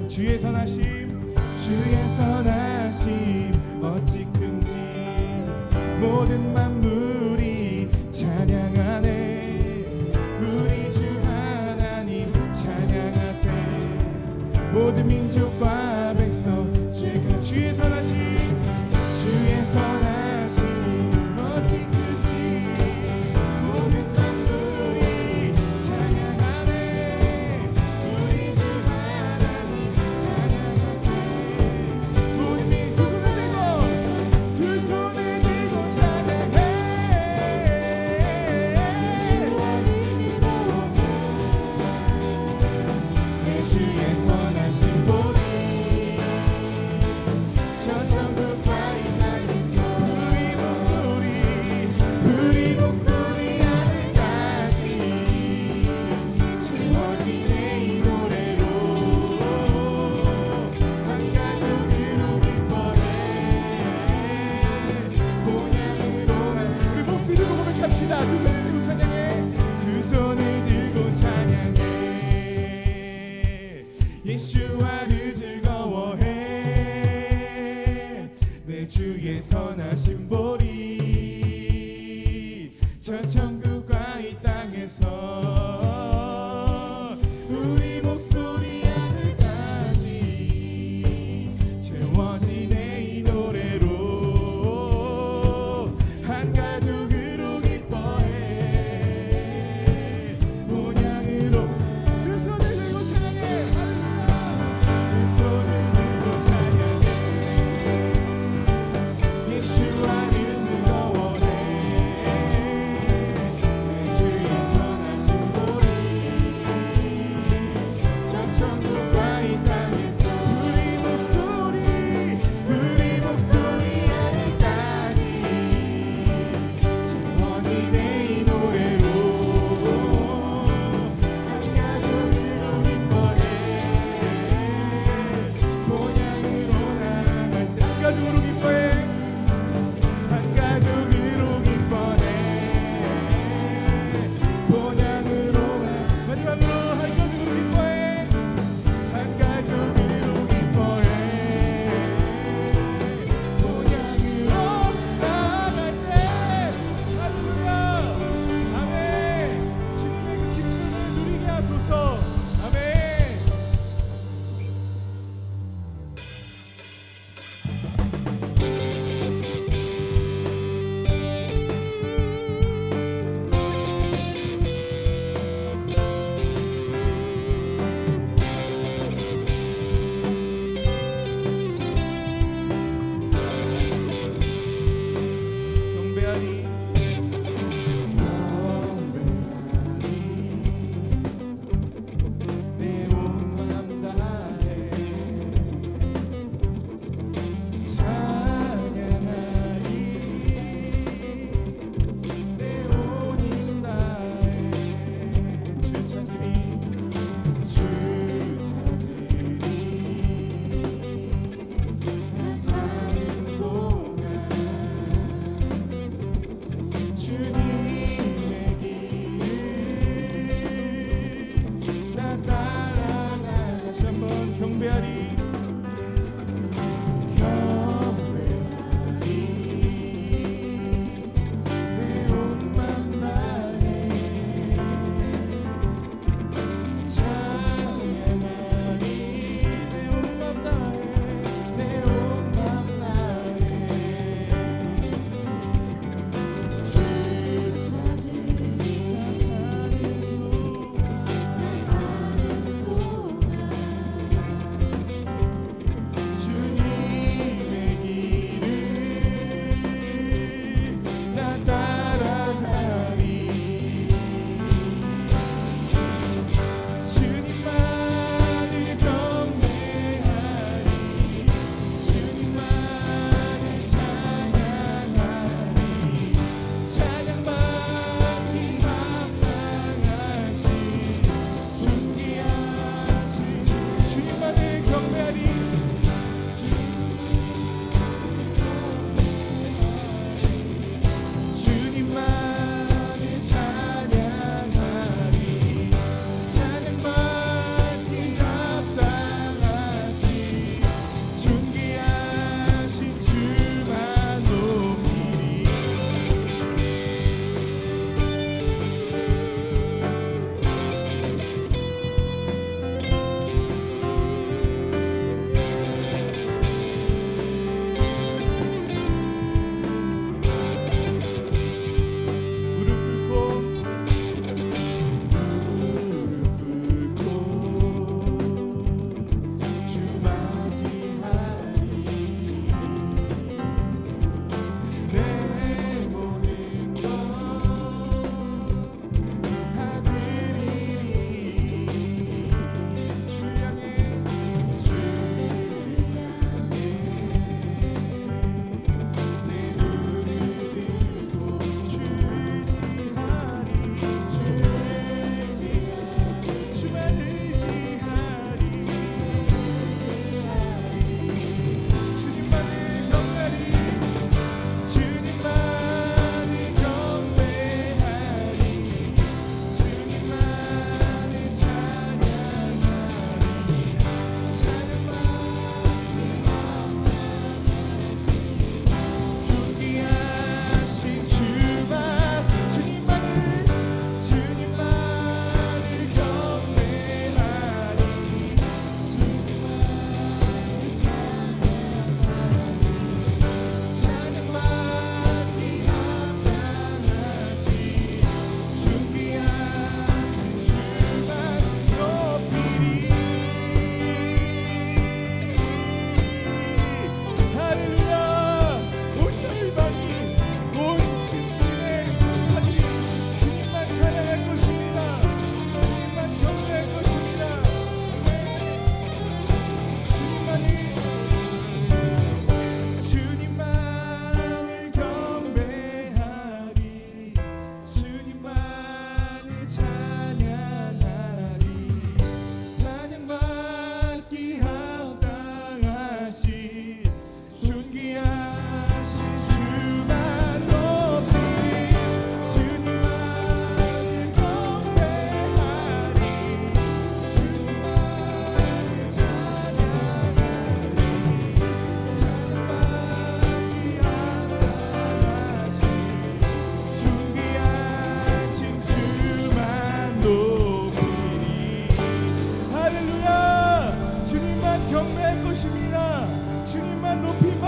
주의 선하심 주의 선하심 어찌 큰지 모든 만물이 찬양하네 우리 주 하나님 찬양하세 모든 민족과 백성 주의 선하심 주의 선하심 어찌 큰지 모든 만물이 찬양하네 우리 주 하나님 찬양하세 모든 민 두 손을 들고 찬양해 내 주의 선하심 보리 저 천국과 이 땅에서 우리 목소리 하늘까지 채워지네 이 노래로 한 가족으로 기뻐해 본향으로 우리 목소리 들고 고백합시다. 두 손을 들고 찬양해 두 손을 들고 찬양해 예수와를 즐거워해 내 주의 선하심 보리 저 천국과 이 땅에서 우리 목소리 하늘까지 채워지네 이 노래로 한 가족으로 기뻐해 본향으로 두 손을 들고 찬양해 두 손을 들고 찬양해 예수와를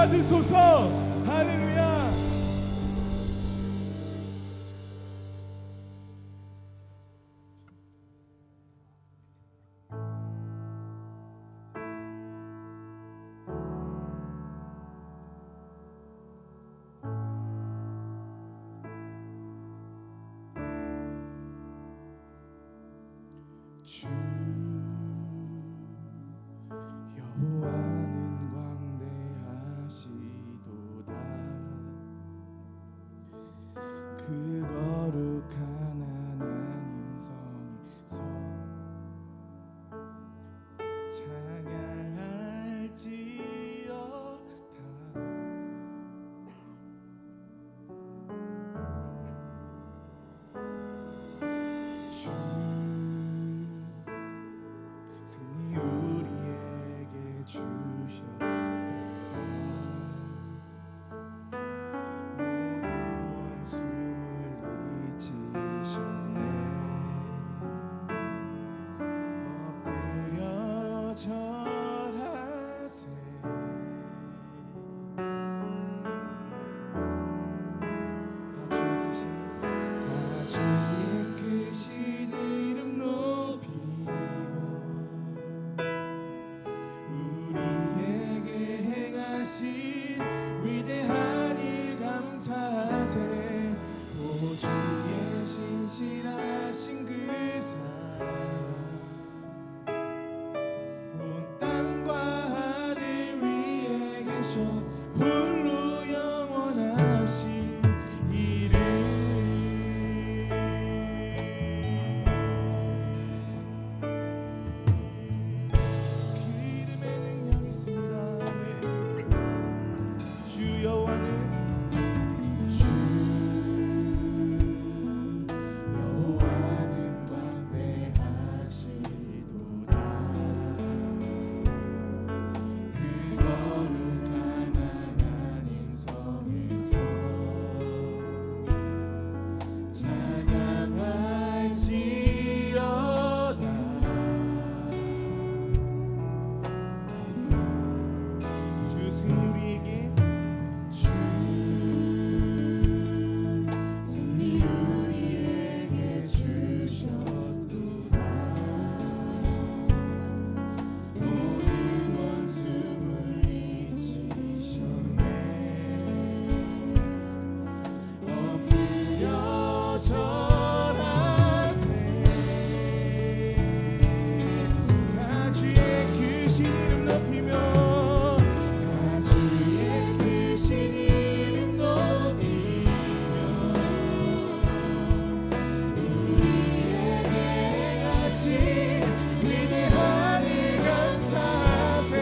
받으소서. 할렐루야. 주 여호와는 광대하시도다. 그 거룩한 하나님 성에서 찬양할지어다. 주 승리 우리에게 주셨도다. 위대한 일 감사하세. 오 주의 신실하신 그 사랑 온 땅과 하늘 위에 계셔 홀로 영원하신 이름. 그 이름에 능력이 있습니다. 여호와는 광대하시도다. 그 거룩한 하나님 성에서 찬양할지어다. 주 승리 우리에게 이름 높이며 다 주의 크신 이름 높이며 우리에게 행하신 위대한 일 감사하세.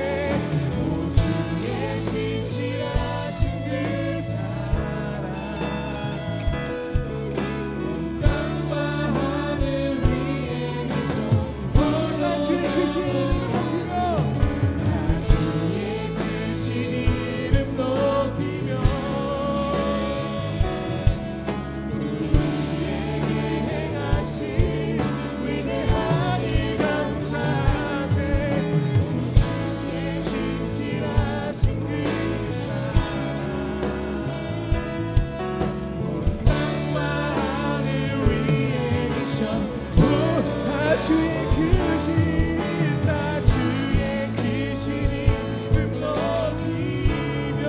오 주의 신실하신 그 사랑 온 땅과 하늘 위에 계셔. 다 주의 크신 이름 이름 높이며 우리에게 행하신 위대한 일 감사하세. 주의 신실하신 그 사랑 온 땅과 하늘 위에 계셔. 다 주의 크신 다 주의 크신 이름 높이며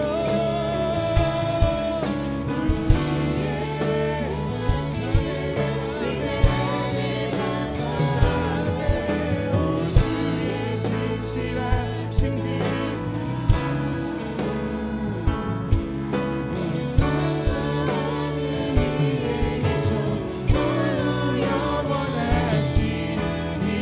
위대한 일 감사하세. 오 주의 신실하신 그 사랑 온 땅과 하늘 위에 계셔 홀로 영원하신 이름.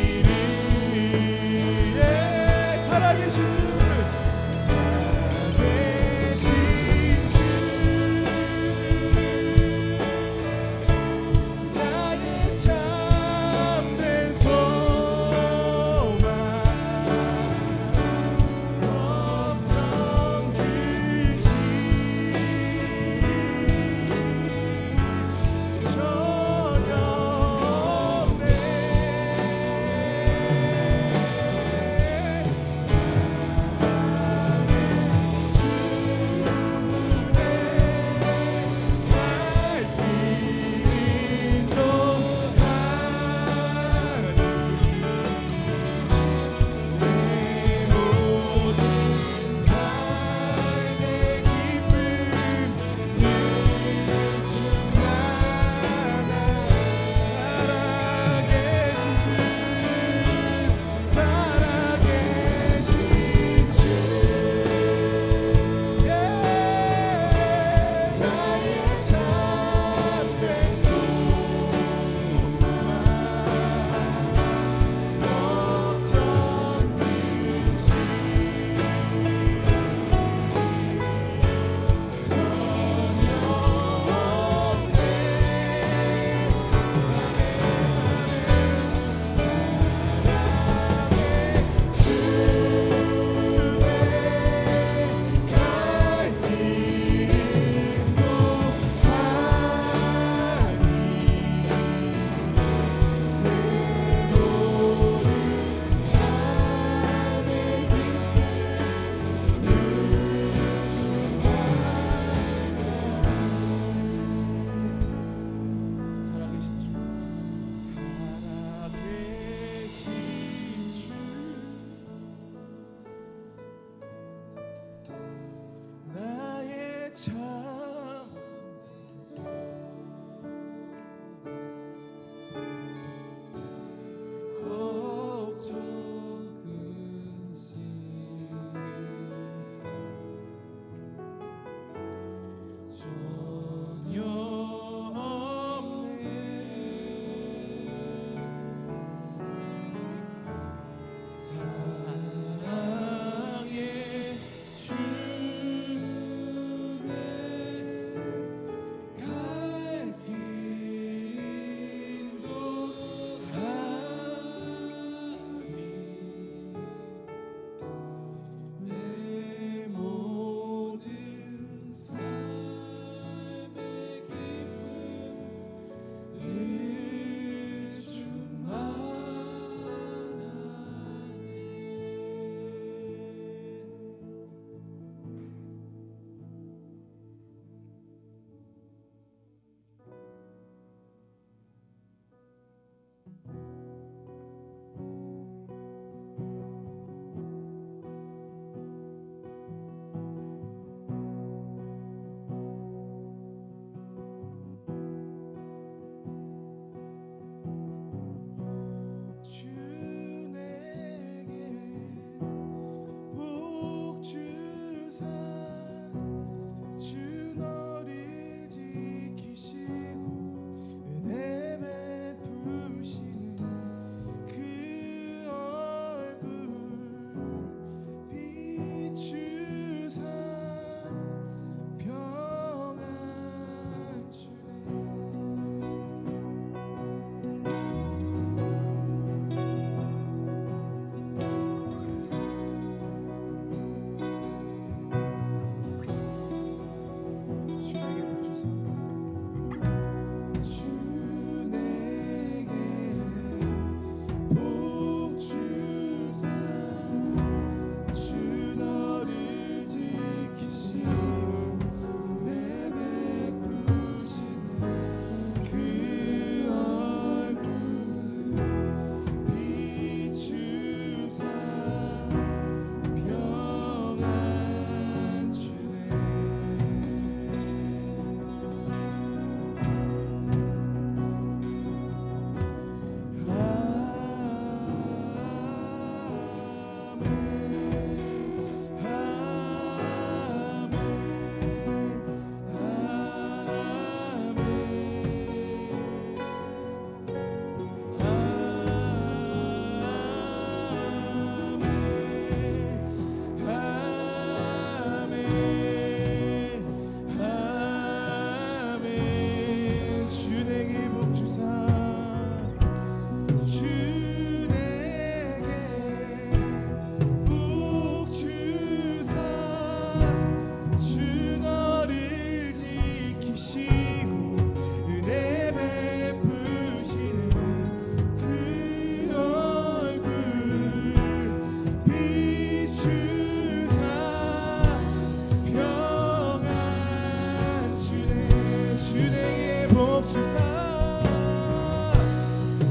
복 주사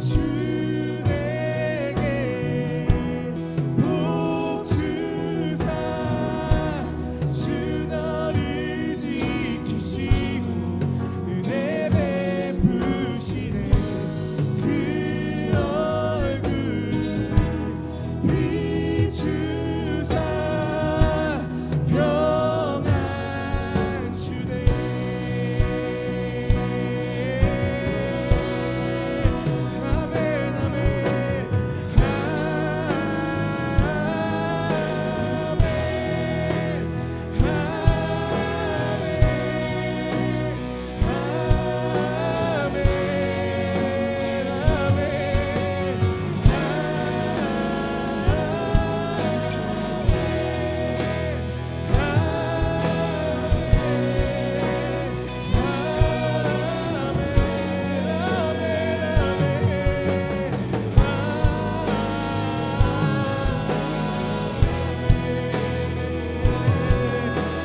주 내게 복 주사 주 너를 지키시고 은혜 베푸시네 그 얼굴 비추사 평안 주네 아멘 아멘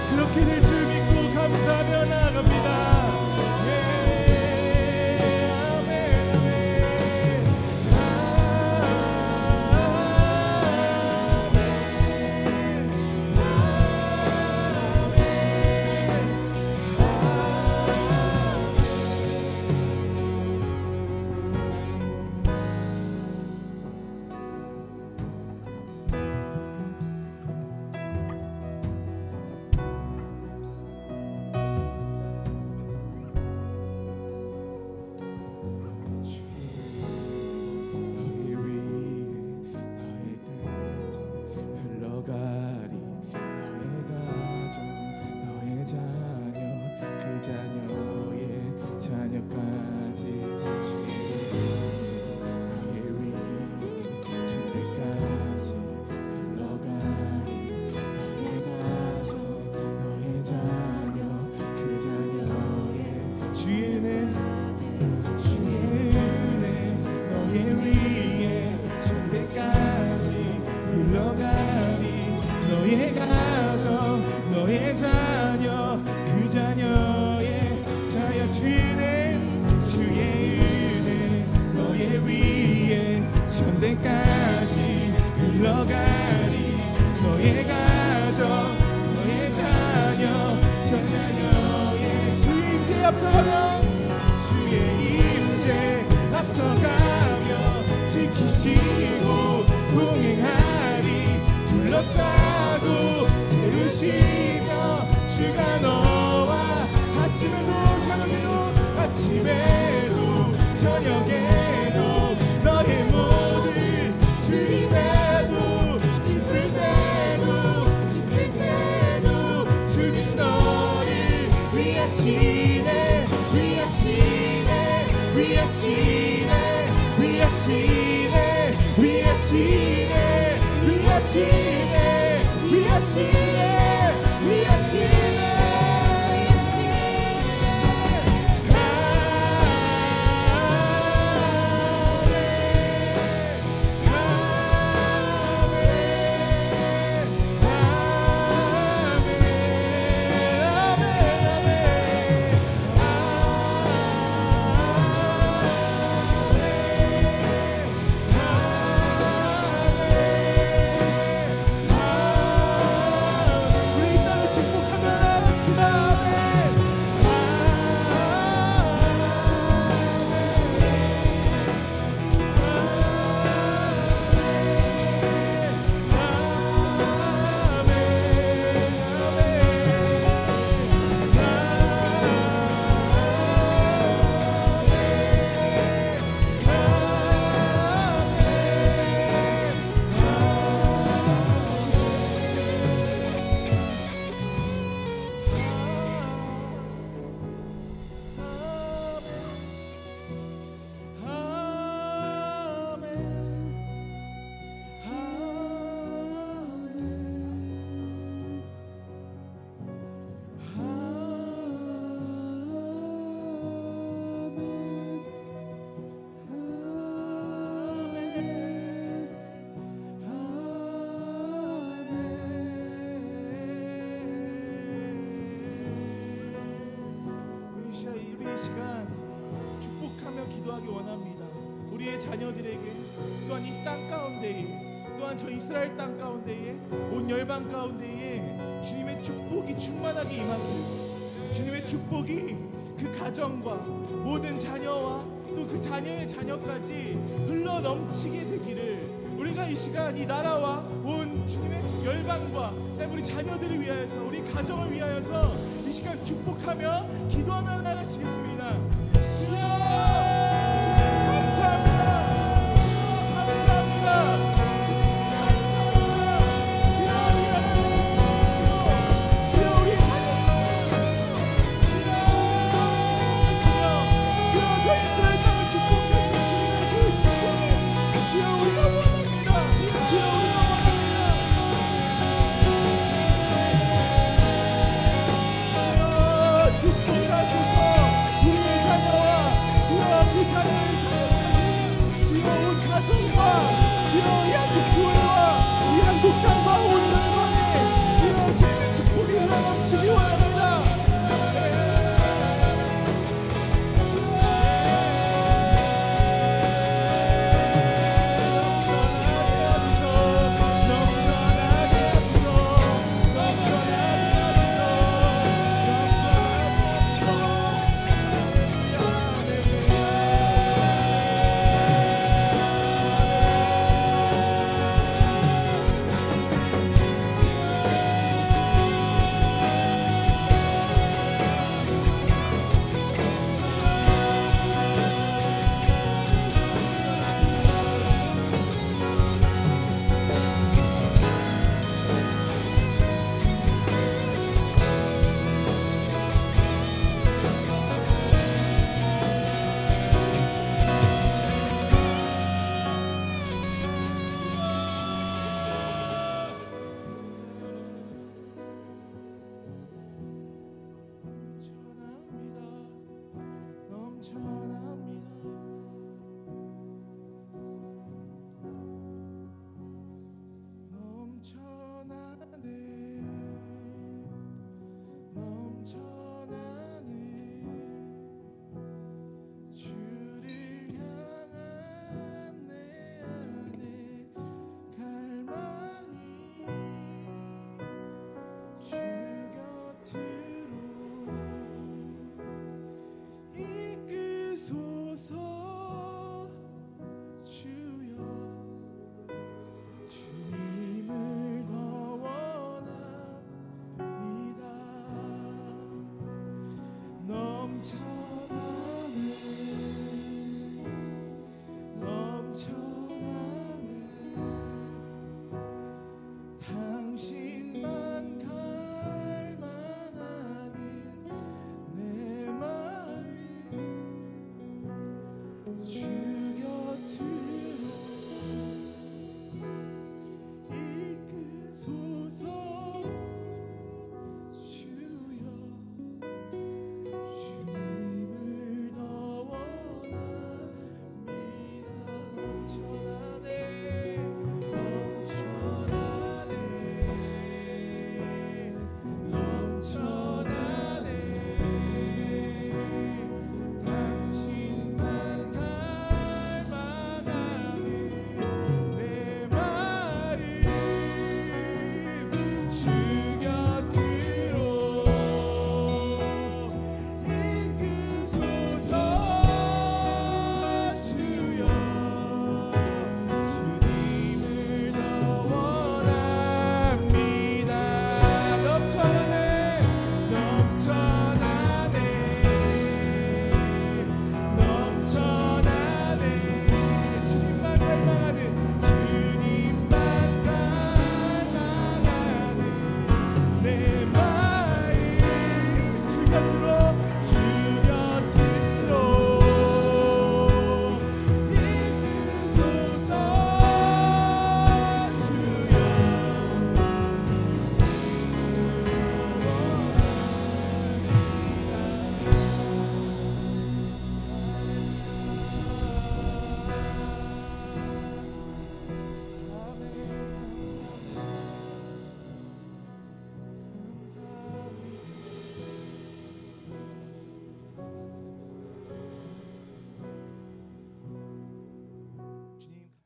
그렇게 될 줄 믿고 감사하며 나갑니다. 너의 가정 너의 자녀 그 자녀의 자녀 주는 주의 은혜 너의 위에 천대까지 흘러가리 너의 가정 너의 자녀 저 자녀의 주 임재 앞서가며 주의 임재 앞서가며 지키시고 동행하리 둘러싸고 채우시며 주가 너와 아침에도 저녁에도 아침에도 저녁에도 너의 모든 주님에도 슬플 때도 주님 너를 위하시네 위하시네 위하시네 위하시네 위하시네 위하시네 위하시네 위하시네 우리 이 시간 축복하며 기도하기 원합니다. 우리의 자녀들에게, 또한 이 땅 가운데에, 또한 저 이스라엘 땅 가운데에, 온 열방 가운데에 주님의 축복이 충만하게 임하기를, 주님의 축복이 그 가정과 모든 자녀와 또 그 자녀의 자녀까지 흘러 넘치게 되기를, 우리가 이 시간 이 나라와 온 주님의 열방과 그다음에 우리 자녀들을 위하여서, 우리 가정을 위하여서 이 시간 축복하며 기도하며 나가시겠습니다. 주여, 주님 감사합니다. 감사합니다. 주님 감사합니다. 주여, 우리 하나님 축복하시고, 주여, 우리 자녀를 축복하시며, 주여, 저 이스라엘 땅을 축복하신 주님의 그 축복을 주여 우리가 원합니다. 주여 우리가 원합니다. 축복하소서. 우리의 자녀와 주여 그 자녀의 자녀까지, 주여 온 가정과 주여 이 한국 교회와 이 한국 땅과 온 열방에 주여 주님의 축복이 흘러넘치기 원합니다.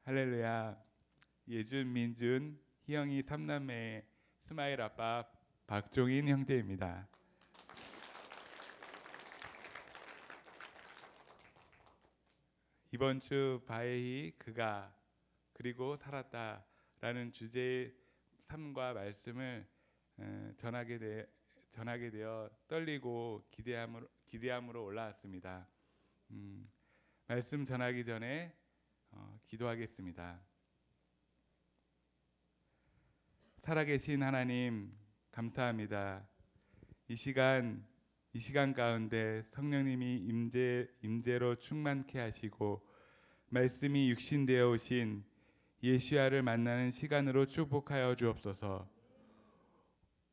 할렐루야. 예준, 민준, 희영이 3남매 스마일 아빠 박종인 형제입니다. 이번 주 바에히 그가 그리고 살았다라는 주제의 삶과 말씀을 전하게 되어 떨리고 기대함으로 올라왔습니다. 말씀 전하기 전에 기도하겠습니다. 살아계신 하나님 감사합니다. 이 시간 가운데 성령님이 임재로 충만케 하시고 말씀이 육신되어 오신 예수야를 만나는 시간으로 축복하여 주옵소서.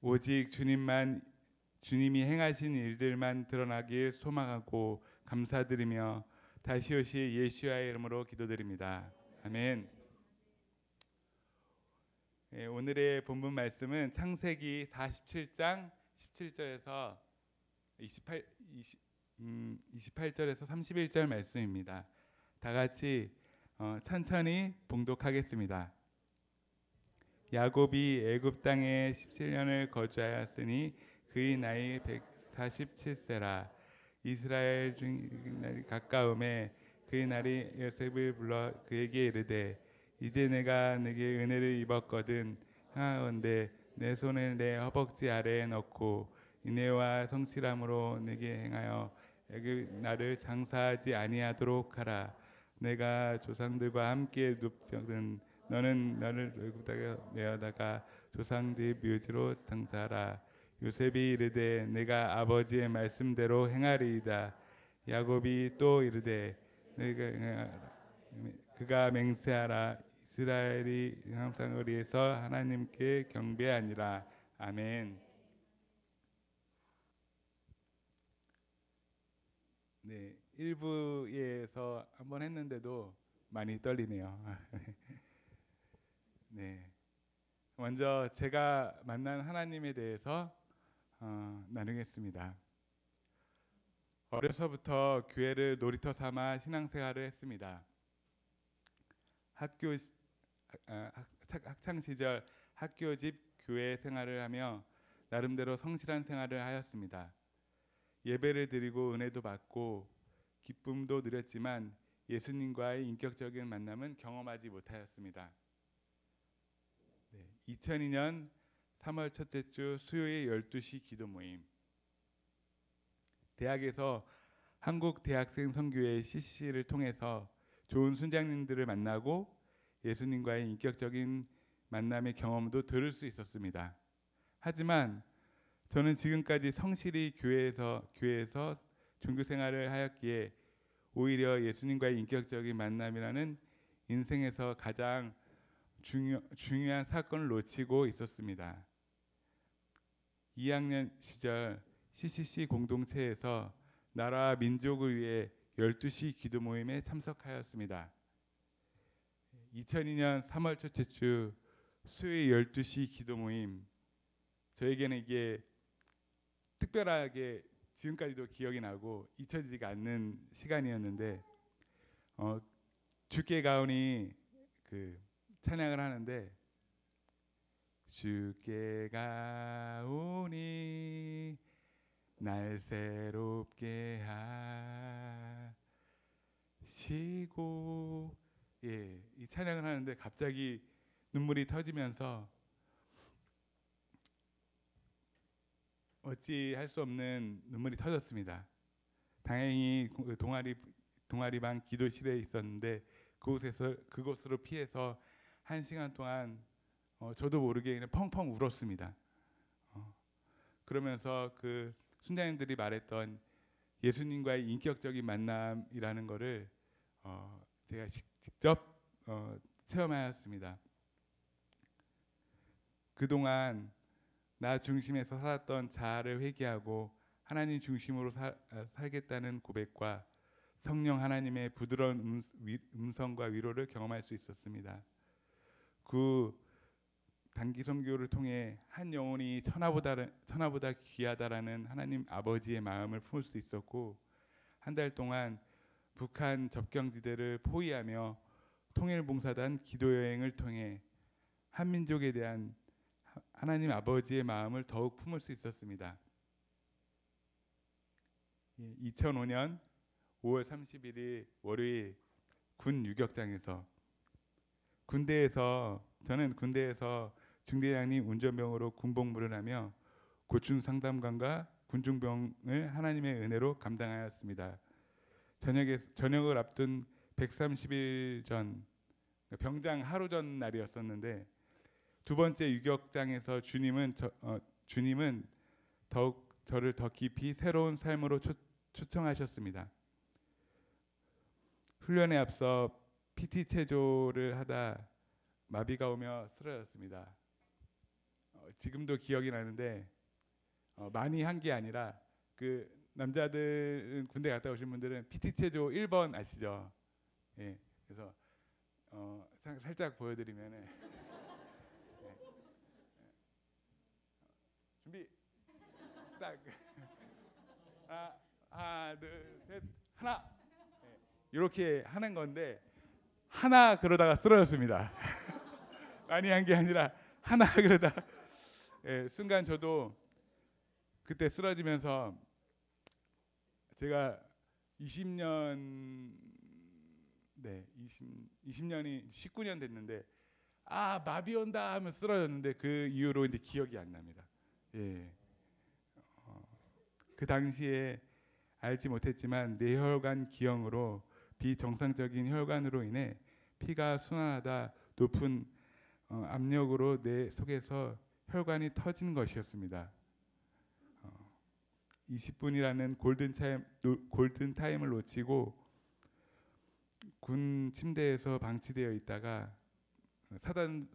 오직 주님이 행하신 일들만 드러나길 소망하고 감사드리며 다시 오실 예수야의 이름으로 기도드립니다. 아멘. 오늘의 본문 말씀은 창세기 47장 17절에서 28절에서 31절 말씀입니다. 다 같이 천천히 봉독하겠습니다. 야곱이 애굽 땅에 17년을 거주하였으니 그의 나이 147세라. 이스라엘 중 날이 가까움에 그의 날이 요셉을 불러 그에게 이르되 이제 내가 네게 은혜를 입었거든. 하온데 내 손을 내 허벅지 아래에 넣고 인애와 성실함으로 내게 행하여 나를 장사하지 아니하도록 하라. 내가 조상들과 함께 눕거든 너는 너를 애굽에 내어다가 조상들의 묘지로 장사하라. 요셉이 이르되 내가 아버지의 말씀대로 행하리이다. 야곱이 또 이르되 그가 맹세하라. 이스라엘이 항상 위해서 하나님께 경배하니라. 아멘. 네, 1부에서 한번 했는데도 많이 떨리네요. 네, 먼저 제가 만난 하나님에 대해서 나누겠습니다. 어려서부터 교회를 놀이터 삼아 신앙생활을 했습니다. 학창 시절 학교집 교회 생활을 하며 나름대로 성실한 생활을 하였습니다. 예배를 드리고 은혜도 받고 기쁨도 누렸지만 예수님과의 인격적인 만남은 경험하지 못하였습니다. 2002년 3월 첫째 주 수요일 12시 기도 모임. 대학에서 한국 대학생 선교회 CC를 통해서 좋은 순장님들을 만나고 예수님과의 인격적인 만남의 경험도 들을 수 있었습니다. 하지만 저는 지금까지 성실히 교회에서 종교 생활을 하였기에 오히려 예수님과의 인격적인 만남이라는 인생에서 가장 중요한 사건을 놓치고 있었습니다. 2학년 시절 CCC 공동체에서 나라와 민족을 위해 12시 기도 모임에 참석하였습니다. 2002년 3월 첫째 주 수요일 12시 기도 모임, 저에게는 이게 특별하게 지금까지도 기억이 나고 잊혀지지가 않는 시간이었는데 주께 가오니 그 찬양을 하는데 주께 가오니 날 새롭게 하시고 이 찬양을 하는데 갑자기 눈물이 터지면서 어찌할 수 없는 눈물이 터졌습니다. 다행히 동아리반 기도실에 있었는데 그곳으로 피해서 1시간 동안 저도 모르게 그냥 펑펑 울었습니다. 그러면서 그 순장님들이 말했던 예수님과의 인격적인 만남이라는 거를 제가 직접 체험하였습니다. 그동안 나 중심에서 살았던 자아를 회개하고 하나님 중심으로 살겠다는 고백과 성령 하나님의 부드러운 음성과 위로를 경험할 수 있었습니다. 그 단기 선교를 통해 한 영혼이 천하보다 귀하다라는 하나님 아버지의 마음을 품을 수 있었고, 한 달 동안 북한 접경지대를 포위하며 통일봉사단 기도 여행을 통해 한민족에 대한 하나님 아버지의 마음을 더욱 품을 수 있었습니다. 2005년 5월 31일 월요일 군 유격장에서 저는 군대에서 중대장님 운전병으로 군복무를 하며 고충 상담관과 군중병을 하나님의 은혜로 감당하였습니다. 저녁을 앞둔 130일 전 병장 하루 전 날이었었는데 두 번째 유격장에서 주님은 더욱 저를 더 깊이 새로운 삶으로 초청하셨습니다. 훈련에 앞서 PT 체조를 하다 마비가 오며 쓰러졌습니다. 지금도 기억이 나는데 많이 한 게 아니라 그 남자들 군대 갔다 오신 분들은 PT 체조 1번 아시죠? 예, 그래서 살짝 보여드리면은 네. 준비 딱 하나 둘 셋 하나 네. 이렇게 하는 건데 하나 그러다가 쓰러졌습니다. 많이 한 게 아니라 하나 그러다 순간 저도 그때 쓰러지면서 제가 20년이 19년 됐는데 마비 온다 하면 쓰러졌는데 그 이후로 이제 기억이 안 납니다. 예. 그 당시에 알지 못했지만 뇌혈관 기형으로 비정상적인 혈관으로 인해 피가 순환하다 높은 압력으로 뇌 속에서 혈관이 터진 것이었습니다. 20분이라는 골든 타임을 놓치고 군 침대에서 방치되어 있다가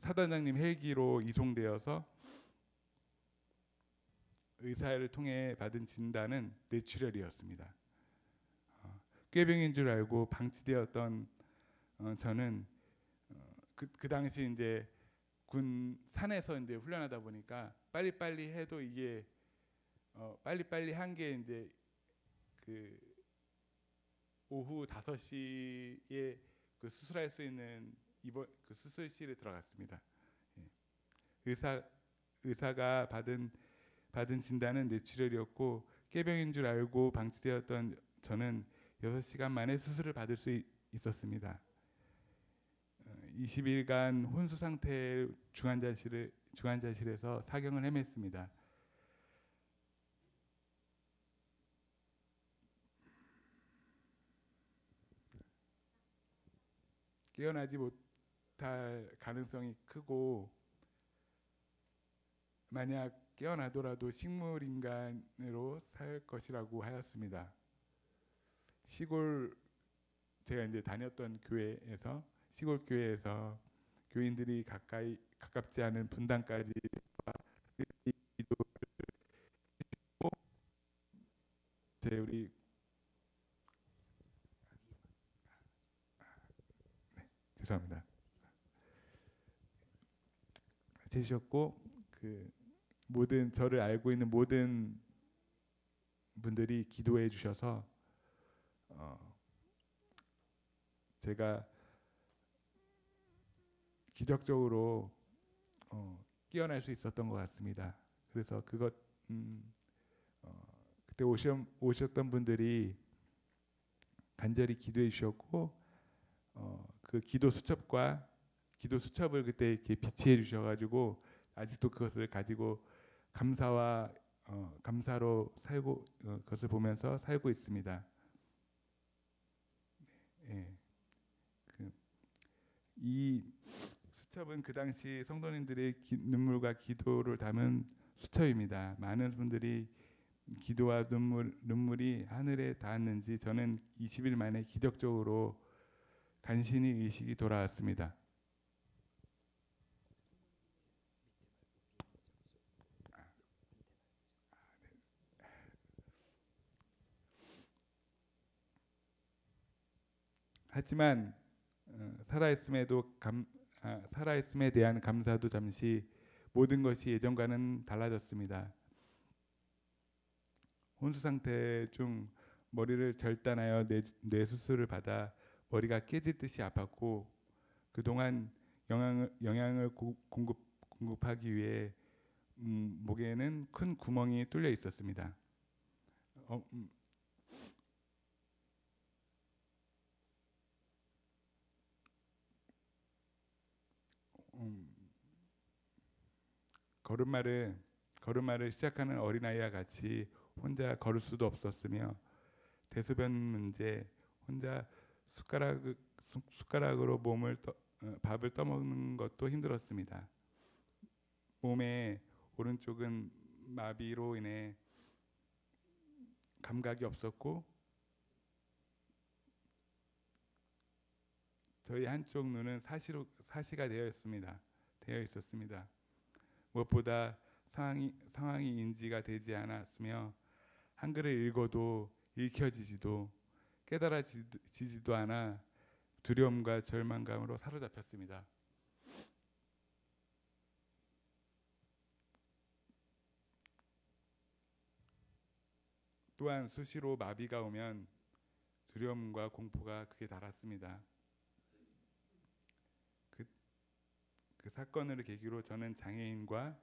사단장님 헬기로 이송되어서 의사를 통해 받은 진단은 뇌출혈이었습니다. 꾀병인 줄 알고 방치되었던 저는 그 당시 이제 군 산에서 이제 훈련하다 보니까 빨리빨리 해도 이게 빨리빨리 한 게 이제 그 오후 5시에 그 수술할 수 있는 그 수술실에 들어갔습니다. 예. 의사가 받은 진단은 뇌출혈이었고 꾀병인 줄 알고 방치되었던 저는 6시간 만에 수술을 받을 수 있었습니다. 20일간 혼수 상태 중환자실에서 사경을 헤맸습니다. 깨어나지 못할 가능성이 크고 만약 깨어나더라도 식물 인간으로 살 것이라고 하였습니다. 제가 이제 다녔던 교회에서 시골 교회에서 교인들이 가깝지 않은 분당까지 기도를 했고 우리 죄송합니다. 해주셨고 그 모든 저를 알고 있는 모든 분들이 기도해 주셔서 제가 기적적으로 깨어날 수 있었던 것 같습니다. 그래서 그때 오셨던 분들이 간절히 기도해 주셨고 그 기도 수첩을 그때 이렇게 비치해 주셔가지고 아직도 그것을 가지고 감사로 살고 그것을 보면서 살고 있습니다. 네. 이 수첩은 그 당시 성도님들의 눈물과 기도를 담은 수첩입니다. 많은 분들이 기도와 눈물이 하늘에 닿았는지 저는 20일 만에 기적적으로 간신히 의식이 돌아왔습니다. 하지만 살아있음에 대한 감사도 잠시 모든 것이 예전과는 달라졌습니다. 혼수 상태 중 머리를 절단하여 뇌 수술을 받아 머리가 깨질 듯이 아팠고 그동안 영양을 공급하기 위해 목에는 큰 구멍이 뚫려 있었습니다. 걸음마를 시작하는 어린아이와 같이 혼자 걸을 수도 없었으며 대소변 문제, 혼자 숟가락으로 밥을 떠먹는 것도 힘들었습니다. 몸의 오른쪽은 마비로 인해 감각이 없었고 저희 한쪽 눈은 사시가 되어 있었습니다. 무엇보다 상황이 인지가 되지 않았으며 한글을 읽어도 읽혀지지도 깨달아지지도 않아 두려움과 절망감으로 사로잡혔습니다. 또한 수시로 마비가 오면 두려움과 공포가 극에 달했습니다. 그 사건을 계기로 저는 장애인과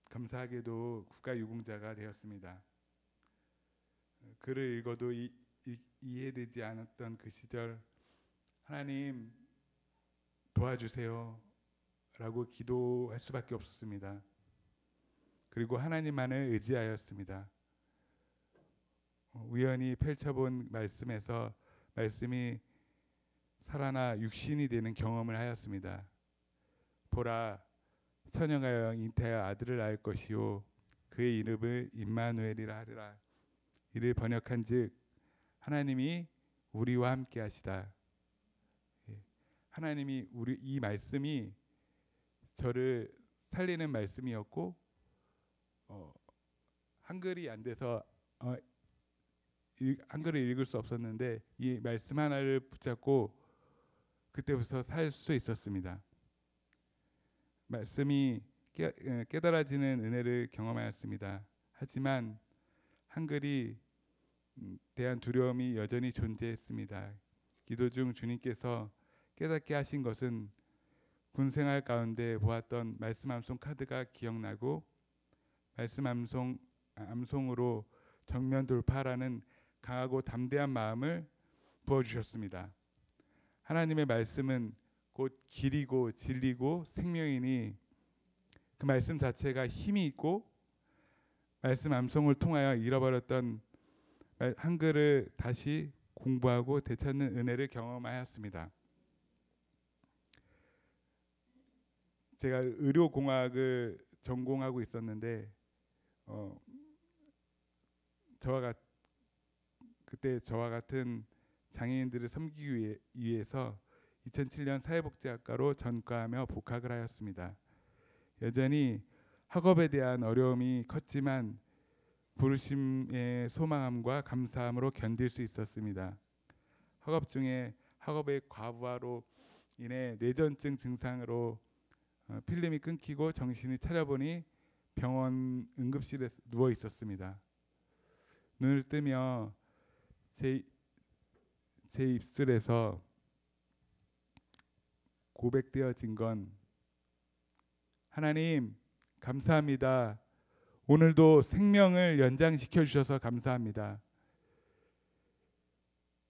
감사하게도 국가유공자가 되었습니다. 글을 읽어도 이해되지 않았던 그 시절 하나님 도와주세요 라고 기도할 수밖에 없었습니다. 그리고 하나님만을 의지하였습니다. 우연히 펼쳐본 말씀에서 말씀이 살아나 육신이 되는 경험을 하였습니다. 보라, 처녀가 잉태하여 아들을 낳을 것이요 그의 이름을 임마누엘이라 하리라. 이를 번역한즉 하나님이 우리와 함께 하시다. 하나님이 이 말씀이 저를 살리는 말씀이었고 한글이 안 돼서 한글을 읽을 수 없었는데 이 말씀 하나를 붙잡고 그때부터 살 수 있었습니다. 말씀이 깨달아지는 은혜를 경험하였습니다. 하지만 한글이 대한 두려움이 여전히 존재했습니다. 기도 중 주님께서 깨닫게 하신 것은 군생활 가운데 보았던 말씀 암송 카드가 기억나고 말씀 암송으로 정면 돌파하라는 강하고 담대한 마음을 부어주셨습니다. 하나님의 말씀은 곧 길이고 진리고 생명이니 그 말씀 자체가 힘이 있고 말씀 암송을 통하여 잃어버렸던 한글을 다시 공부하고 되찾는 은혜를 경험하였습니다. 제가 의료공학을 전공하고 있었는데 그때 저와 같은 장애인들을 섬기기 위해서 2007년 사회복지학과로 전과하며 복학을 하였습니다. 여전히 학업에 대한 어려움이 컸지만 부르심의 소망함과 감사함으로 견딜 수 있었습니다. 학업 중에 학업의 과부하로 인해 뇌전증 증상으로 필름이 끊기고 정신이 차려보니 병원 응급실에 누워 있었습니다. 눈을 뜨며 제 입술에서 고백되어진 건 하나님 감사합니다. 오늘도 생명을 연장시켜 주셔서 감사합니다.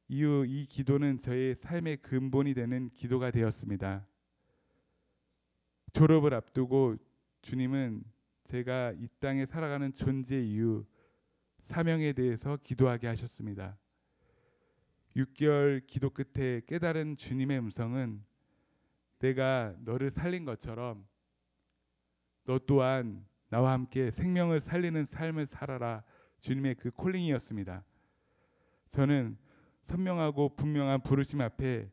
이후 이 기도는 저의 삶의 근본이 되는 기도가 되었습니다. 졸업을 앞두고 주님은 제가 이 땅에 살아가는 존재 이유, 사명에 대해서 기도하게 하셨습니다. 6개월 기도 끝에 깨달은 주님의 음성은 내가 너를 살린 것처럼 너 또한 나와 함께 생명을 살리는 삶을 살아라. 주님의 그 콜링이었습니다. 저는 선명하고 분명한 부르심 앞에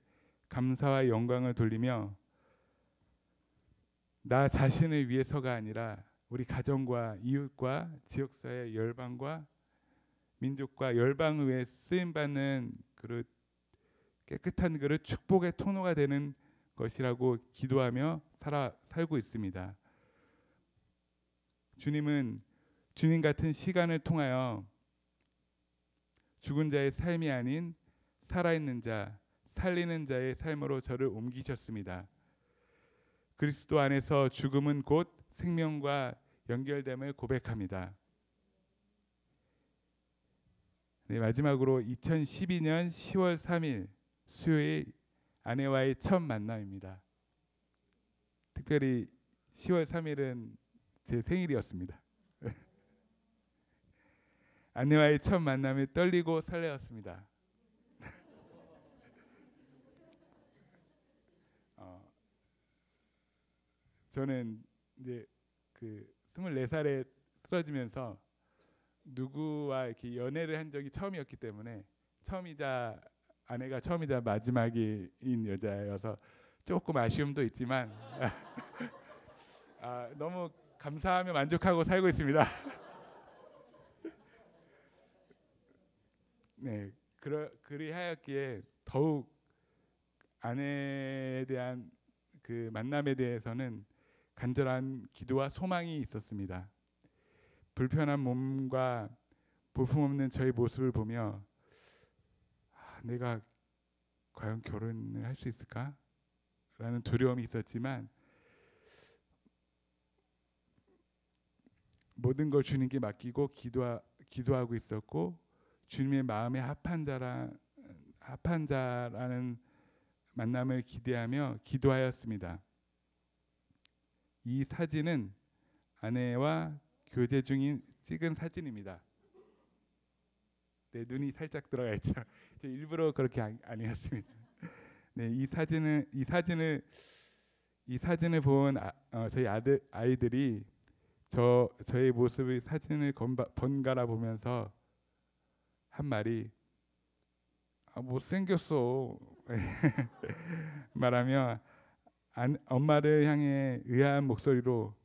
감사와 영광을 돌리며 나 자신을 위해서가 아니라 우리 가정과 이웃과 지역사회 열방과 민족과 열방을 위해 쓰임받는 그릇, 깨끗한 그릇, 축복의 통로가 되는 것이라고 기도하며 살고 있습니다. 주님은 주님 같은 시간을 통하여 죽은 자의 삶이 아닌 살아있는 자, 살리는 자의 삶으로 저를 옮기셨습니다. 그리스도 안에서 죽음은 곧 생명과 연결됨을 고백합니다. 네, 마지막으로 2012년 10월 3일 수요일 아내와의 첫 만남입니다. 특별히 10월 3일은 제 생일이었습니다. 아내와의 첫 만남이 떨리고 설레었습니다. 저는 이제 그 24살에 쓰러지면서 누구와 이렇게 연애를 한 적이 처음이었기 때문에 아내가 처음이자 마지막인 여자여서 조금 아쉬움도 있지만 너무 감사하며 만족하고 살고 있습니다. 네, 그리하였기에 더욱 아내에 대한 그 만남에 대해서는 간절한 기도와 소망이 있었습니다. 불편한 몸과 볼품없는 저의 모습을 보며 내가 과연 결혼을 할 수 있을까? 라는 두려움이 있었지만 모든 걸 주님께 맡기고 기도하고 있었고 주님의 마음에 합한 자라는 만남을 기대하며 기도하였습니다. 이 사진은 아내와 교제 중인 찍은 사진입니다. 네, 눈이 살짝 들어가 있죠. 일부러 그렇게 아니었습니다. 네, 이 사진을 본 저희 아이들이 저의 모습의 사진을 번갈아 보면서 한 말이 못생겼어 말하며 엄마를 향해 의아한 목소리로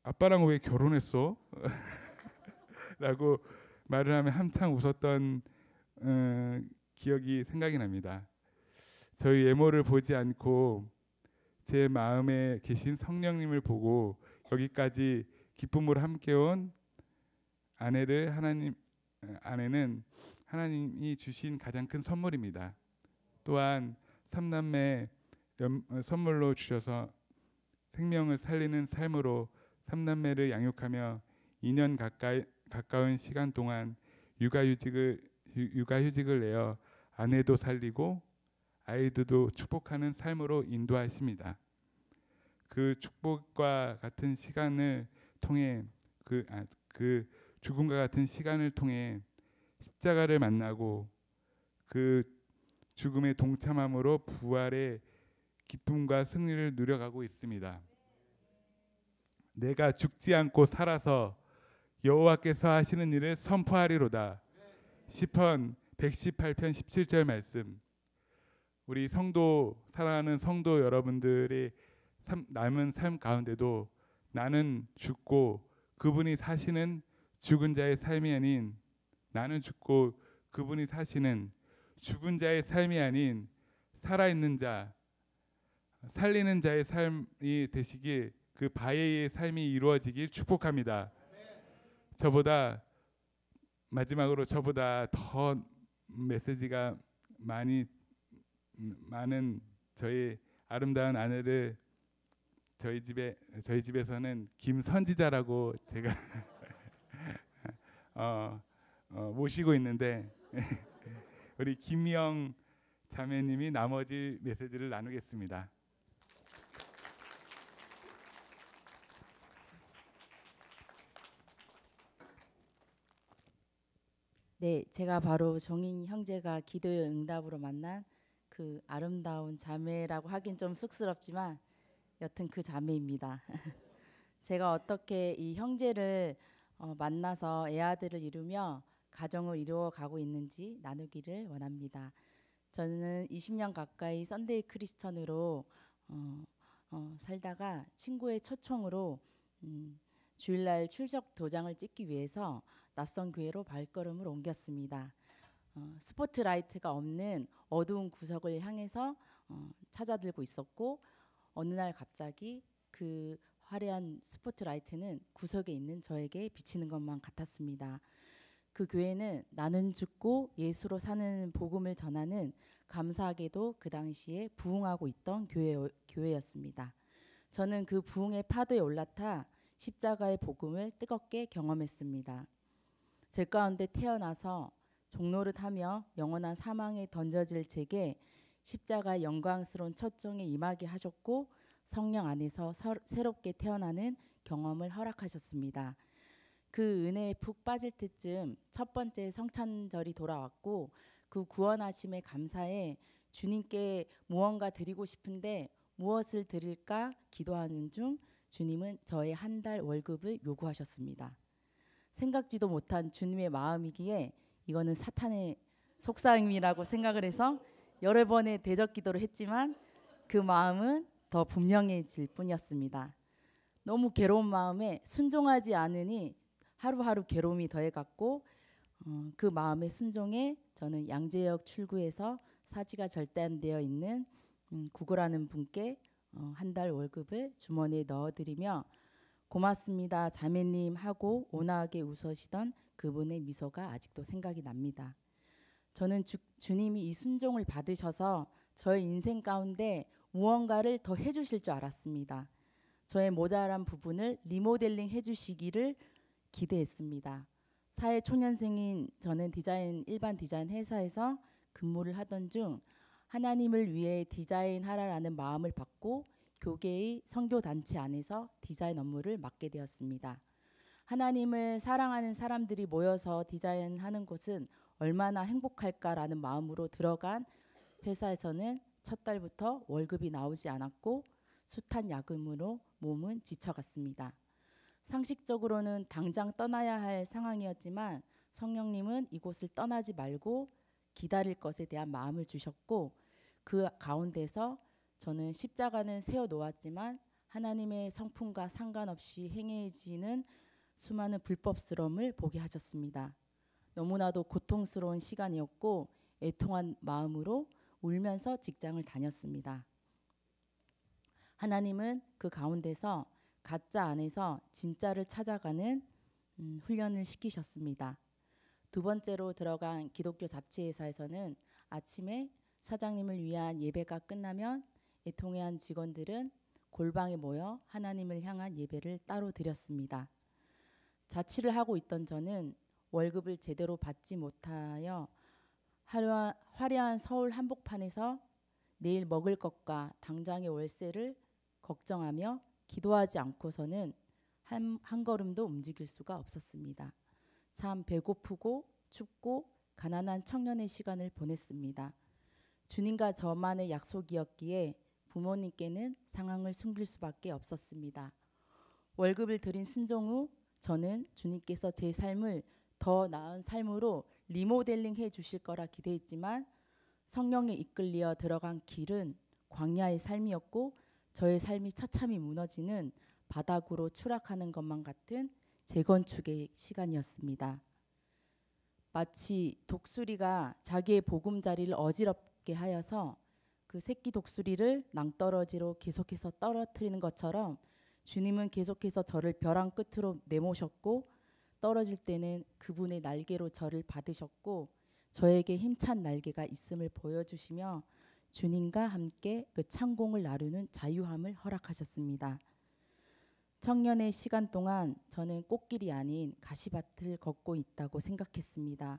아빠랑 왜 결혼했어? 라고 말을 하며 한창 웃었던 기억이 생각이 납니다. 저희 외모를 보지 않고 제 마음에 계신 성령님을 보고 여기까지 기쁨으로 함께 온 아내는 하나님이 주신 가장 큰 선물입니다. 또한 3남매 선물로 주셔서 생명을 살리는 삶으로 3남매를 양육하며 2년 가까운 시간 동안 육아휴직을 내어 아내도 살리고 아이들도 축복하는 삶으로 인도하십니다. 그 축복과 같은 시간을 통해 그 죽음과 같은 시간을 통해 십자가를 만나고 그 죽음에 동참함으로 부활의 기쁨과 승리를 누려가고 있습니다. 내가 죽지 않고 살아서 여호와께서 하시는 일을 선포하리로다. 시편 118편 17절 말씀. 우리 사랑하는 성도 여러분들의 남은 삶 가운데도 나는 죽고 그분이 사시는 죽은 자의 삶이 아닌 나는 죽고 그분이 사시는 죽은 자의 삶이 아닌 살아있는 자, 살리는 자의 삶이 되시길 그 바예의 삶이 이루어지길 축복합니다. 마지막으로 저보다 더 메시지가 많은 저희 아름다운 아내를 저희 집에서는 김선지자라고 제가 모시고 있는데 우리 김미영 자매님이 나머지 메시지를 나누겠습니다. 네, 제가 바로 정인 형제가 기도의 응답으로 만난 그 아름다운 자매라고 하긴 좀 쑥스럽지만 여튼 그 자매입니다. 제가 어떻게 이 형제를 만나서 애아들을 이루며 가정을 이루어가고 있는지 나누기를 원합니다. 저는 20년 가까이 썬데이 크리스천으로 살다가 친구의 초청으로 주일날 출석 도장을 찍기 위해서 낯선 교회로 발걸음을 옮겼습니다. 스포트라이트가 없는 어두운 구석을 향해서 찾아들고 있었고 어느 날 갑자기 그 화려한 스포트라이트는 구석에 있는 저에게 비치는 것만 같았습니다. 그 교회는 나는 죽고 예수로 사는 복음을 전하는, 감사하게도 그 당시에 부흥하고 있던 교회였습니다. 저는 그 부흥의 파도에 올라타 십자가의 복음을 뜨겁게 경험했습니다. 제 가운데 태어나서 종노릇 하며 영원한 사망에 던져질 제게 십자가의 영광스러운 첫종에 임하게 하셨고, 성령 안에서 새롭게 태어나는 경험을 허락하셨습니다. 그 은혜에 푹 빠질 때쯤 첫 번째 성찬절이 돌아왔고, 그 구원하심에 감사해 주님께 무언가 드리고 싶은데 무엇을 드릴까 기도하는 중 주님은 저의 한 달 월급을 요구하셨습니다. 생각지도 못한 주님의 마음이기에 이거는 사탄의 속삭임이라고 생각을 해서 여러 번의 대적 기도를 했지만 그 마음은 더 분명해질 뿐이었습니다. 너무 괴로운 마음에 순종하지 않으니 하루하루 괴로움이 더해갔고, 그 마음의 순종에 저는 양재역 출구에서 사지가 절단되어 있는 구구라는 분께 한 달 월급을 주머니에 넣어드리며 고맙습니다 자매님 하고 온화하게 웃으시던 그분의 미소가 아직도 생각이 납니다. 저는 주님이 이 순종을 받으셔서 저의 인생 가운데 무언가를 더 해주실 줄 알았습니다. 저의 모자란 부분을 리모델링 해주시기를 기대했습니다. 사회 초년생인 저는 일반 디자인 회사에서 근무를 하던 중 하나님을 위해 디자인하라라는 마음을 받고 교계의 선교단체 안에서 디자인 업무를 맡게 되었습니다. 하나님을 사랑하는 사람들이 모여서 디자인하는 곳은 얼마나 행복할까라는 마음으로 들어간 회사에서는 첫 달부터 월급이 나오지 않았고 숱한 야근으로 몸은 지쳐갔습니다. 상식적으로는 당장 떠나야 할 상황이었지만 성령님은 이곳을 떠나지 말고 기다릴 것에 대한 마음을 주셨고, 그 가운데서 저는 십자가는 세워놓았지만 하나님의 성품과 상관없이 행해지는 수많은 불법스러움을 보게 하셨습니다. 너무나도 고통스러운 시간이었고 애통한 마음으로 울면서 직장을 다녔습니다. 하나님은 그 가운데서 가짜 안에서 진짜를 찾아가는 훈련을 시키셨습니다. 두 번째로 들어간 기독교 잡지회사에서는 아침에 사장님을 위한 예배가 끝나면 애통해한 직원들은 골방에 모여 하나님을 향한 예배를 따로 드렸습니다. 자취를 하고 있던 저는 월급을 제대로 받지 못하여 화려한 서울 한복판에서 내일 먹을 것과 당장의 월세를 걱정하며 기도하지 않고서는 한 걸음도 움직일 수가 없었습니다. 참 배고프고 춥고 가난한 청년의 시간을 보냈습니다. 주님과 저만의 약속이었기에 부모님께는 상황을 숨길 수밖에 없었습니다. 월급을 드린 순종 후 저는 주님께서 제 삶을 더 나은 삶으로 리모델링 해 주실 거라 기대했지만 성령에 이끌려 들어간 길은 광야의 삶이었고 저의 삶이 처참히 무너지는 바닥으로 추락하는 것만 같은 재건축의 시간이었습니다. 마치 독수리가 자기의 보금자리를 어지럽게 하여서 그 새끼 독수리를 낭떠러지로 계속해서 떨어뜨리는 것처럼 주님은 계속해서 저를 벼랑 끝으로 내모셨고 떨어질 때는 그분의 날개로 저를 받으셨고 저에게 힘찬 날개가 있음을 보여주시며 주님과 함께 그 창공을 나르는 자유함을 허락하셨습니다. 청년의 시간 동안 저는 꽃길이 아닌 가시밭을 걷고 있다고 생각했습니다.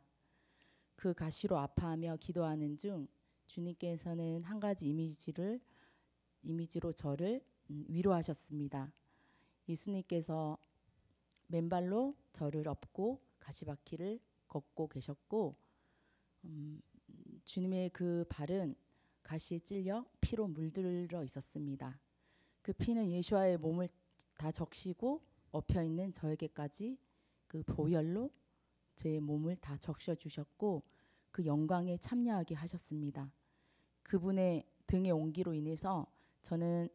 그 가시로 아파하며 기도하는 중 주님께서는 한 가지 이미지로 저를 위로하셨습니다. 예수님께서 맨발로 저를 업고 가시밭길을 걷고 계셨고 주님의 그 발은 가시에 찔려 피로 물들어 있었습니다. 그 피는 예수와의 몸을 다 적시고 엎혀 있는 저에게까지 그 보혈로 제 몸을 다 적셔 주셨고 그 영광에 참여하게 하셨습니다. 그분의 등의 온기로 인해서 저는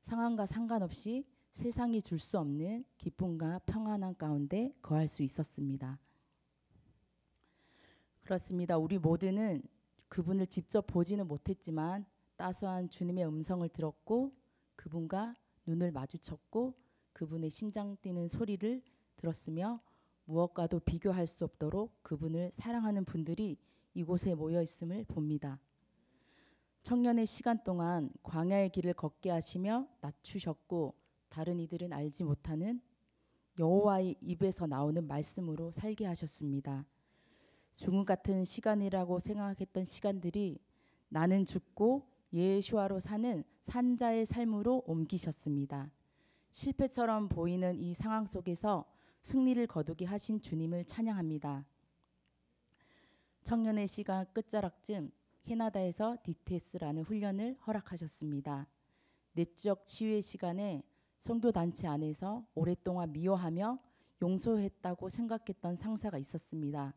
상황과 상관없이 세상이 줄 수 없는 기쁨과 평안함 가운데 거할 수 있었습니다. 그렇습니다. 우리 모두는 그분을 직접 보지는 못했지만 따스한 주님의 음성을 들었고 그분과 눈을 마주쳤고 그분의 심장 뛰는 소리를 들었으며 무엇과도 비교할 수 없도록 그분을 사랑하는 분들이 이곳에 모여 있음을 봅니다. 청년의 시간 동안 광야의 길을 걷게 하시며 낮추셨고 다른 이들은 알지 못하는 여호와의 입에서 나오는 말씀으로 살게 하셨습니다. 죽음 같은 시간이라고 생각했던 시간들이 나는 죽고 예수와로 사는 산자의 삶으로 옮기셨습니다. 실패처럼 보이는 이 상황 속에서 승리를 거두게 하신 주님을 찬양합니다. 청년의 시간 끝자락쯤 캐나다에서 DTS라는 훈련을 허락하셨습니다. 내적 치유의 시간에 선교단체 안에서 오랫동안 미워하며 용서했다고 생각했던 상사가 있었습니다.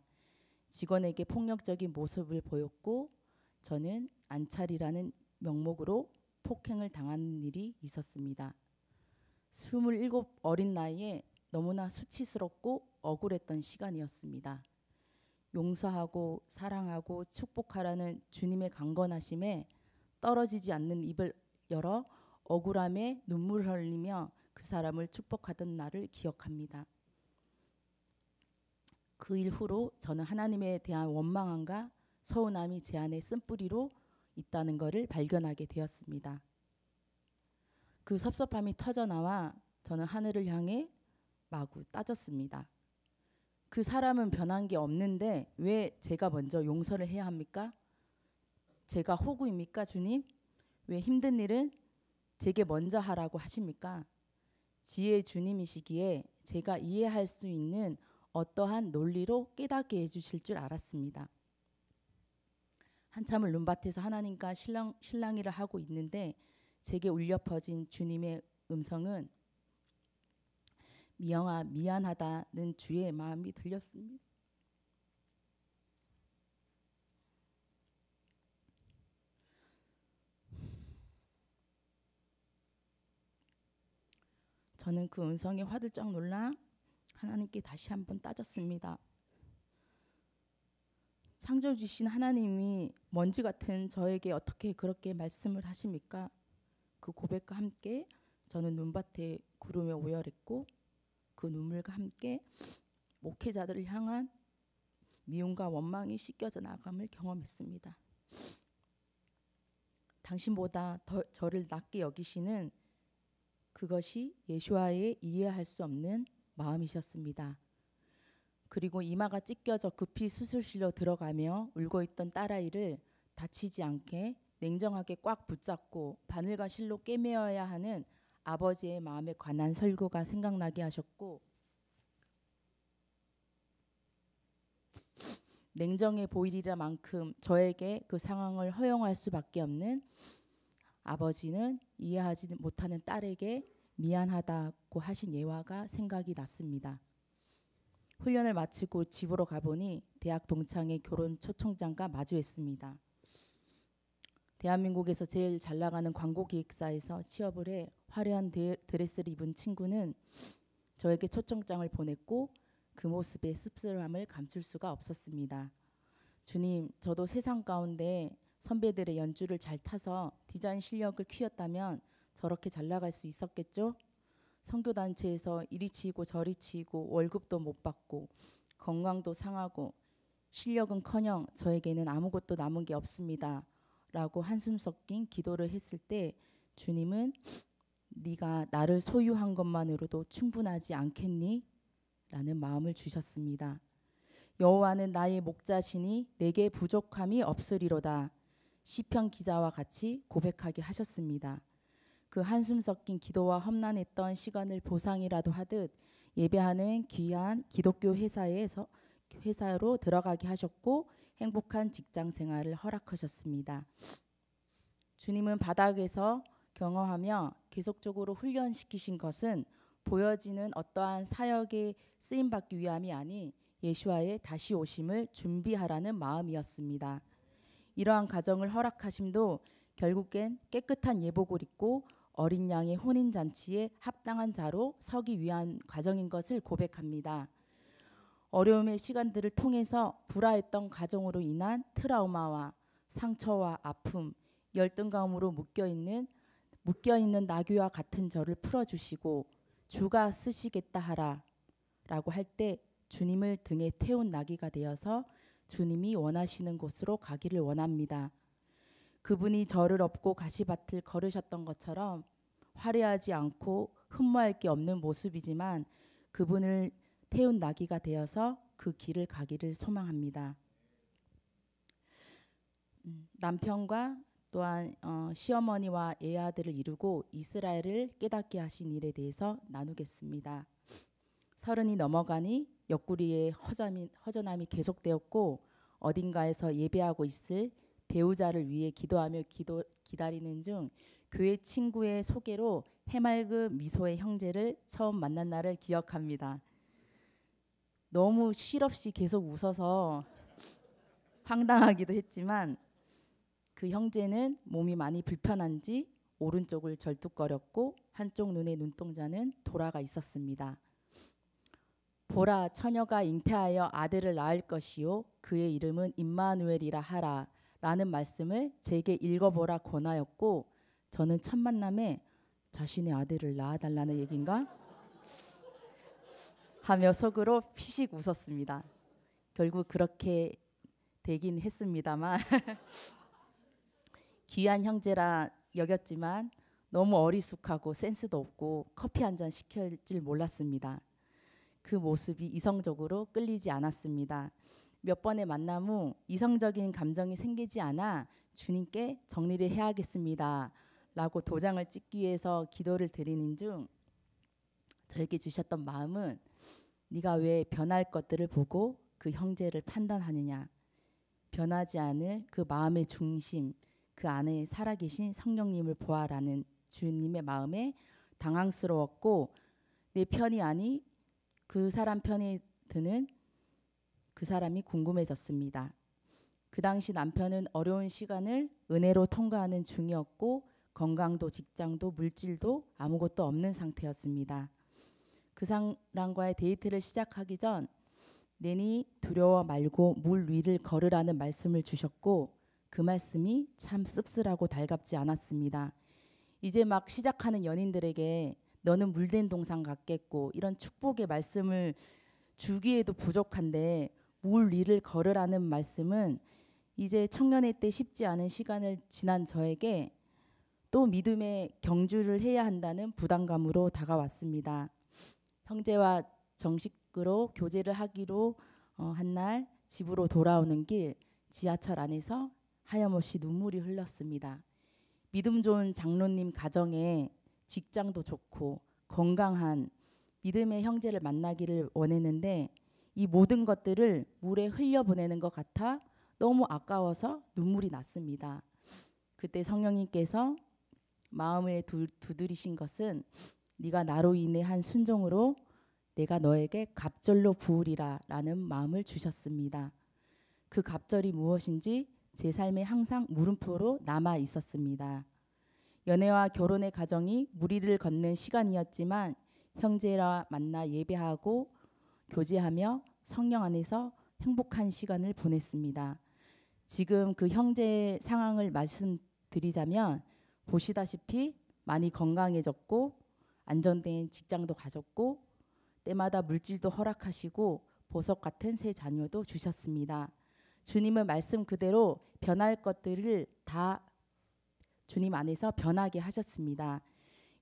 직원에게 폭력적인 모습을 보였고 저는 안찰이라는 명목으로 폭행을 당하는 일이 있었습니다. 27 어린 나이에 너무나 수치스럽고 억울했던 시간이었습니다. 용서하고 사랑하고 축복하라는 주님의 강건하심에 떨어지지 않는 입을 열어 억울함에 눈물을 흘리며 그 사람을 축복하던 날을 기억합니다. 그 일 후로 저는 하나님에 대한 원망함과 서운함이 제 안에 쓴뿌리로 있다는 것을 발견하게 되었습니다. 그 섭섭함이 터져나와 저는 하늘을 향해 마구 따졌습니다. 그 사람은 변한 게 없는데 왜 제가 먼저 용서를 해야 합니까? 제가 호구입니까, 주님? 왜 힘든 일은 제게 먼저 하라고 하십니까? 지혜의 주님이시기에 제가 이해할 수 있는 어떠한 논리로 깨닫게 해주실 줄 알았습니다. 한참을 눈밭에서 하나님과 실랑이를 하고 있는데 제게 울려 퍼진 주님의 음성은 미영아 미안하다는 주의 마음이 들렸습니다. 저는 그 음성에 화들짝 놀라 하나님께 다시 한번 따졌습니다. 창조주신 하나님이 먼지 같은 저에게 어떻게 그렇게 말씀을 하십니까? 그 고백과 함께 저는 눈밭에 구름에 오열했고 그 눈물과 함께 목회자들을 향한 미움과 원망이 씻겨져 나감을 경험했습니다. 당신보다 더 저를 낮게 여기시는 그것이 예수와의 이해할 수 없는 마음이셨습니다. 그리고 이마가 찢겨져 급히 수술실로 들어가며 울고 있던 딸아이를 다치지 않게 냉정하게 꽉 붙잡고 바늘과 실로 꿰매어야 하는 아버지의 마음에 관한 설교가 생각나게 하셨고 냉정해 보이리라 만큼 저에게 그 상황을 허용할 수밖에 없는 아버지는 이해하지 못하는 딸에게 미안하다고 하신 예화가 생각이 났습니다. 훈련을 마치고 집으로 가보니 대학 동창의 결혼 초청장과 마주했습니다. 대한민국에서 제일 잘 나가는 광고기획사에서 취업을 해 화려한 드레스를 입은 친구는 저에게 초청장을 보냈고 그 모습의 씁쓸함을 감출 수가 없었습니다. 주님, 저도 세상 가운데 선배들의 연주를 잘 타서 디자인 실력을 키웠다면 저렇게 잘 나갈 수 있었겠죠? 선교단체에서 이리 치이고 저리 치이고 월급도 못 받고 건강도 상하고 실력은커녕 저에게는 아무것도 남은 게 없습니다. 라고 한숨 섞인 기도를 했을 때 주님은 네가 나를 소유한 것만으로도 충분하지 않겠니? 라는 마음을 주셨습니다. 여호와는 나의 목자시니 내게 부족함이 없으리로다. 시편 기자와 같이 고백하게 하셨습니다. 그 한숨 섞인 기도와 험난했던 시간을 보상이라도 하듯 예배하는 귀한 기독교 회사로 들어가게 하셨고 행복한 직장 생활을 허락하셨습니다. 주님은 바닥에서 경험하며 계속적으로 훈련시키신 것은 보여지는 어떠한 사역에 쓰임받기 위함이 아닌 예수와의 다시 오심을 준비하라는 마음이었습니다. 이러한 가정을 허락하심도 결국엔 깨끗한 예복을 입고 어린 양의 혼인잔치에 합당한 자로 서기 위한 과정인 것을 고백합니다. 어려움의 시간들을 통해서 불화했던 가정으로 인한 트라우마와 상처와 아픔, 열등감으로 묶여있는 나귀와 같은 저를 풀어주시고 주가 쓰시겠다 하라 라고 할 때 주님을 등에 태운 나귀가 되어서 주님이 원하시는 곳으로 가기를 원합니다. 그분이 저를 업고 가시밭을 걸으셨던 것처럼 화려하지 않고 흠모할 게 없는 모습이지만 그분을 태운 나귀가 되어서 그 길을 가기를 소망합니다. 남편과 또한 시어머니와 애아들을 이루고 이스라엘을 깨닫게 하신 일에 대해서 나누겠습니다. 30이 넘어가니 옆구리에 허전함이 계속되었고 어딘가에서 예배하고 있을 배우자를 위해 기도하며 기다리는 중 교회 친구의 소개로 해맑은 미소의 형제를 처음 만난 날을 기억합니다. 너무 실없이 계속 웃어서 황당하기도 했지만 그 형제는 몸이 많이 불편한지 오른쪽을 절뚝거렸고 한쪽 눈의 눈동자는 돌아가 있었습니다. 보라, 처녀가 잉태하여 아들을 낳을 것이요 그의 이름은 임마누엘이라 하라 라는 말씀을 제게 읽어보라 권하였고 저는 첫 만남에 자신의 아들을 낳아달라는 얘기인가? 하며 속으로 피식 웃었습니다. 결국 그렇게 되긴 했습니다만 귀한 형제라 여겼지만 너무 어리숙하고 센스도 없고 커피 한 잔 시킬 줄 몰랐습니다. 그 모습이 이성적으로 끌리지 않았습니다. 몇 번의 만남 후 이성적인 감정이 생기지 않아 주님께 정리를 해야겠습니다 라고 도장을 찍기 위해서 기도를 드리는 중 저에게 주셨던 마음은 네가 왜 변할 것들을 보고 그 형제를 판단하느냐, 변하지 않을 그 마음의 중심, 그 안에 살아계신 성령님을 보아라는 주님의 마음에 당황스러웠고 내 편이 아니 그 사람 편에 드는 그 사람이 궁금해졌습니다. 그 당시 남편은 어려운 시간을 은혜로 통과하는 중이었고 건강도 직장도 물질도 아무것도 없는 상태였습니다. 그 사람과의 데이트를 시작하기 전 내니 두려워 말고 물 위를 걸으라는 말씀을 주셨고 그 말씀이 참 씁쓸하고 달갑지 않았습니다. 이제 막 시작하는 연인들에게 너는 물된 동상 같겠고 이런 축복의 말씀을 주기에도 부족한데 물 위를 걸으라는 말씀은 이제 청년의 때 쉽지 않은 시간을 지난 저에게 또 믿음의 경주를 해야 한다는 부담감으로 다가왔습니다. 형제와 정식으로 교제를 하기로 한 날 집으로 돌아오는 길 지하철 안에서 하염없이 눈물이 흘렀습니다. 믿음 좋은 장로님 가정에 직장도 좋고 건강한 믿음의 형제를 만나기를 원했는데 이 모든 것들을 물에 흘려보내는 것 같아 너무 아까워서 눈물이 났습니다. 그때 성령님께서 마음을 두드리신 것은 네가 나로 인해 한 순종으로 내가 너에게 갑절로 부으리라 라는 마음을 주셨습니다. 그 갑절이 무엇인지 제 삶에 항상 물음표로 남아 있었습니다. 연애와 결혼의 과정이 무리를 걷는 시간이었지만 형제라 만나 예배하고 교제하며 성령 안에서 행복한 시간을 보냈습니다. 지금 그 형제의 상황을 말씀드리자면 보시다시피 많이 건강해졌고 안정된 직장도 가졌고 때마다 물질도 허락하시고 보석 같은 새 자녀도 주셨습니다. 주님의 말씀 그대로 변할 것들을 다 주님 안에서 변하게 하셨습니다.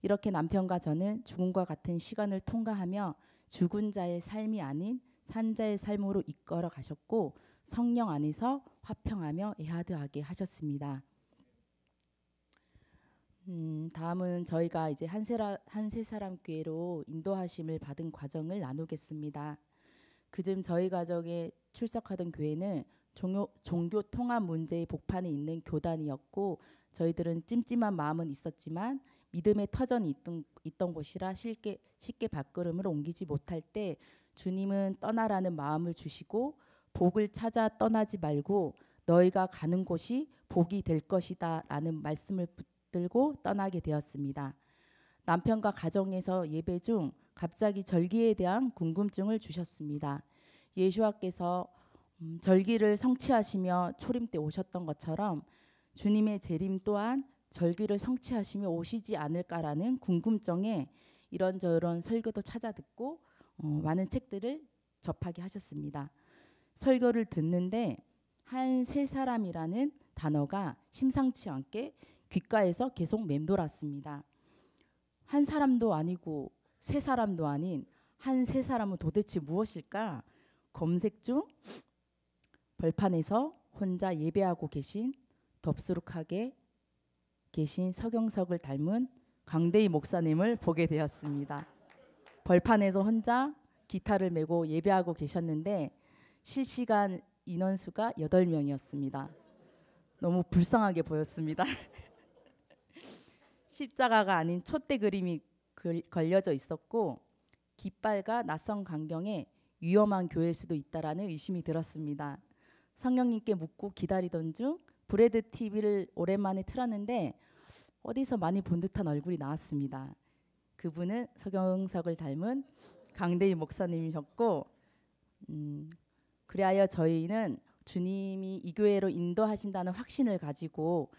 이렇게 남편과 저는 죽음과 같은 시간을 통과하며 죽은 자의 삶이 아닌 산 자의 삶으로 이끌어 가셨고 성령 안에서 화평하며 애하드하게 하셨습니다. 다음은 저희가 이제 한세사람 교회로 인도하심을 받은 과정을 나누겠습니다. 그즘 저희 가정에 출석하던 교회는 종교 통합 문제의 복판에 있는 교단이었고 저희들은 찜찜한 마음은 있었지만 믿음의 터전이 있던 곳이라 쉽게 발걸음을 옮기지 못할 때 주님은 떠나라는 마음을 주시고 복을 찾아 떠나지 말고 너희가 가는 곳이 복이 될 것이다 라는 말씀을 붙들고 떠나게 되었습니다. 남편과 가정에서 예배 중 갑자기 절기에 대한 궁금증을 주셨습니다. 예수와께서 절기를 성취하시며 초림 때 오셨던 것처럼 주님의 재림 또한 절기를 성취하시며 오시지 않을까라는 궁금증에 이런저런 설교도 찾아 듣고 많은 책들을 접하게 하셨습니다. 설교를 듣는데 한 세 사람이라는 단어가 심상치 않게 귓가에서 계속 맴돌았습니다. 한 사람도 아니고 세 사람도 아닌 한 세 사람은 도대체 무엇일까? 검색 중 벌판에서 혼자 예배하고 계신 덥수룩하게 계신 서경석을 닮은 강대희 목사님을 보게 되었습니다. 벌판에서 혼자 기타를 메고 예배하고 계셨는데 실시간 인원수가 8명이었습니다. 너무 불쌍하게 보였습니다. 십자가가 아닌 촛대 그림이 걸려져 있었고 깃발과 낯선 광경에 위험한 교회일 수도 있다라는 의심이 들었습니다. 성령님께 묻고 기다리던 중 브레드 TV를 오랜만에 틀었는데 어디서 많이 본 듯한 얼굴이 나왔습니다. 그분은 서경석을 닮은 강대희 목사님이셨고 그리하여 저희는 주님이 이 교회로 인도하신다는 확신을 가지고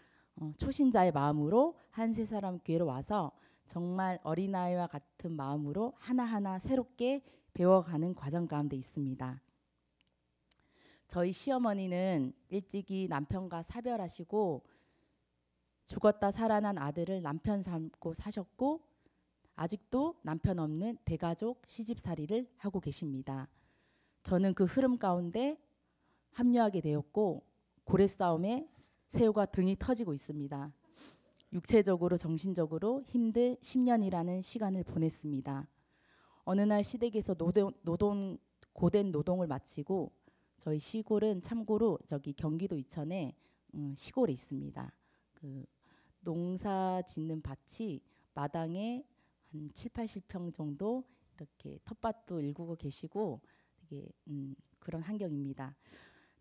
초신자의 마음으로 한 세 사람 교회로 와서 정말 어린아이와 같은 마음으로 하나하나 새롭게 배워가는 과정 가운데 있습니다. 저희 시어머니는 일찍이 남편과 사별하시고 죽었다 살아난 아들을 남편 삼고 사셨고 아직도 남편 없는 대가족 시집살이를 하고 계십니다. 저는 그 흐름 가운데 합류하게 되었고 고래 싸움에 새우가 등이 터지고 있습니다. 육체적으로 정신적으로 힘든 10년이라는 시간을 보냈습니다. 어느 날 시댁에서 고된 노동을 마치고 저희 시골은 참고로 저기 경기도 이천에 시골에 있습니다. 그 농사 짓는 밭이 마당에 한 7, 80평 정도 이렇게 텃밭도 일구고 계시고 되게 그런 환경입니다.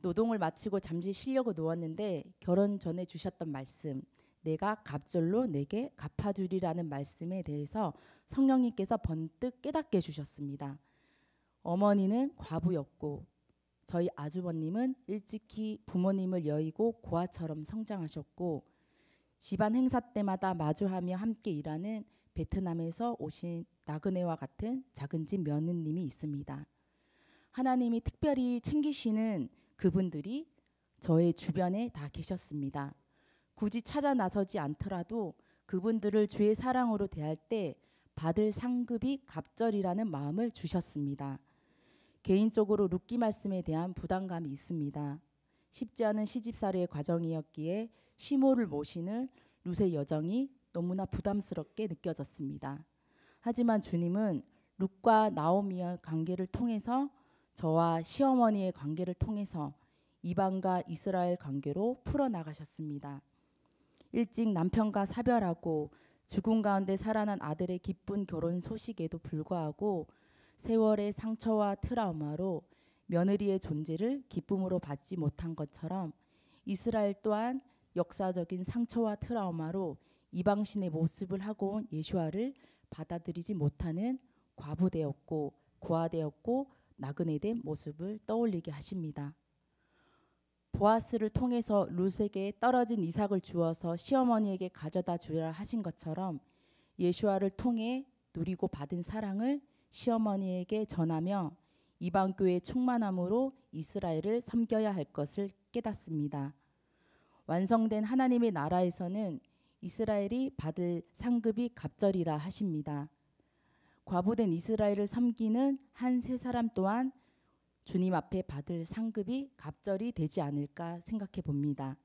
노동을 마치고 잠시 쉬려고 누웠는데 결혼 전에 주셨던 말씀, 내가 갑절로 내게 갚아주리라는 말씀에 대해서 성령님께서 번뜩 깨닫게 해주셨습니다. 어머니는 과부였고 저희 아주버님은 일찍이 부모님을 여의고 고아처럼 성장하셨고 집안 행사 때마다 마주하며 함께 일하는 베트남에서 오신 나그네와 같은 작은 집 며느님이 있습니다. 하나님이 특별히 챙기시는 그분들이 저의 주변에 다 계셨습니다. 굳이 찾아 나서지 않더라도 그분들을 주의 사랑으로 대할 때 받을 상급이 갑절이라는 마음을 주셨습니다. 개인적으로 룻기 말씀에 대한 부담감이 있습니다. 쉽지 않은 시집살이의 과정이었기에 시모를 모시는 룻의 여정이 너무나 부담스럽게 느껴졌습니다. 하지만 주님은 룻과 나오미의 관계를 통해서 저와 시어머니의 관계를 통해서 이방과 이스라엘 관계로 풀어나가셨습니다. 일찍 남편과 사별하고 죽음 가운데 살아난 아들의 기쁜 결혼 소식에도 불구하고 세월의 상처와 트라우마로 며느리의 존재를 기쁨으로 받지 못한 것처럼 이스라엘 또한 역사적인 상처와 트라우마로 이방신의 모습을 하고 온 예수아를 받아들이지 못하는 과부되었고 고아되었고 나그네된 모습을 떠올리게 하십니다. 보아스를 통해서 룻에게 떨어진 이삭을 주어서 시어머니에게 가져다 주라 하신 것처럼 예수아를 통해 누리고 받은 사랑을 시어머니에게 전하며 이방교회의 충만함으로 이스라엘을 섬겨야 할 것을 깨닫습니다. 완성된 하나님의 나라에서는 이스라엘이 받을 상급이 갑절이라 하십니다. 과부된 이스라엘을 섬기는 한 세 사람 또한 주님 앞에 받을 상급이 갑절이 되지 않을까 생각해 봅니다.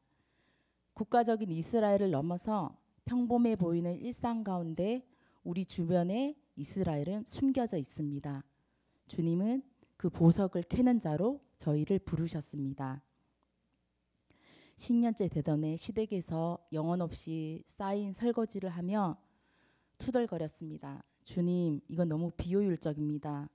국가적인 이스라엘을 넘어서 평범해 보이는 일상 가운데 우리 주변에 이스라엘은 숨겨져 있습니다. 주님은 그 보석을 캐는 자로 저희를 부르셨습니다. 10년째 되던 해 시댁에서 영혼 없이 쌓인 설거지를 하며 투덜거렸습니다. 주님, 이건 너무 비효율적입니다.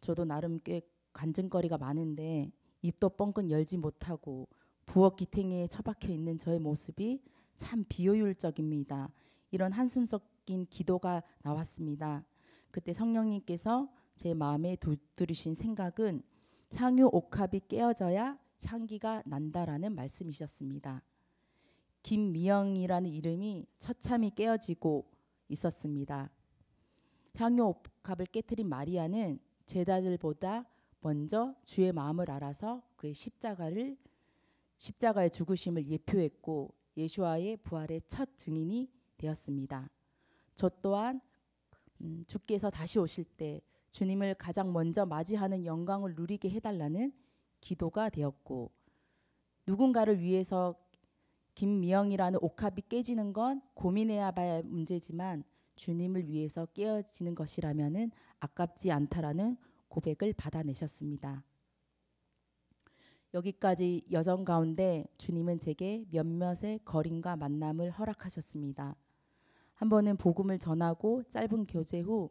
저도 나름 꽤 간증거리가 많은데 입도 뻥끗 열지 못하고 부엌 기탱에 처박혀 있는 저의 모습이 참 비효율적입니다. 이런 한숨 섞인 기도가 나왔습니다. 그때 성령님께서 제 마음에 두드리신 생각은 향유 옥합이 깨어져야 향기가 난다라는 말씀이셨습니다. 김미영이라는 이름이 처참히 깨어지고 있었습니다. 향유 옥합을 깨트린 마리아는 제자들보다 먼저 주의 마음을 알아서 그의 십자가의 죽으심을 예표했고 예수와의 부활의 첫 증인이 되었습니다. 저 또한 주께서 다시 오실 때 주님을 가장 먼저 맞이하는 영광을 누리게 해달라는 기도가 되었고, 누군가를 위해서 김미영이라는 옥합이 깨지는 건 고민해야 할 문제지만 주님을 위해서 깨어지는 것이라면은 아깝지 않다라는 고백을 받아내셨습니다. 여기까지 여정 가운데 주님은 제게 몇몇의 거림과 만남을 허락하셨습니다. 한 번은 복음을 전하고 짧은 교제 후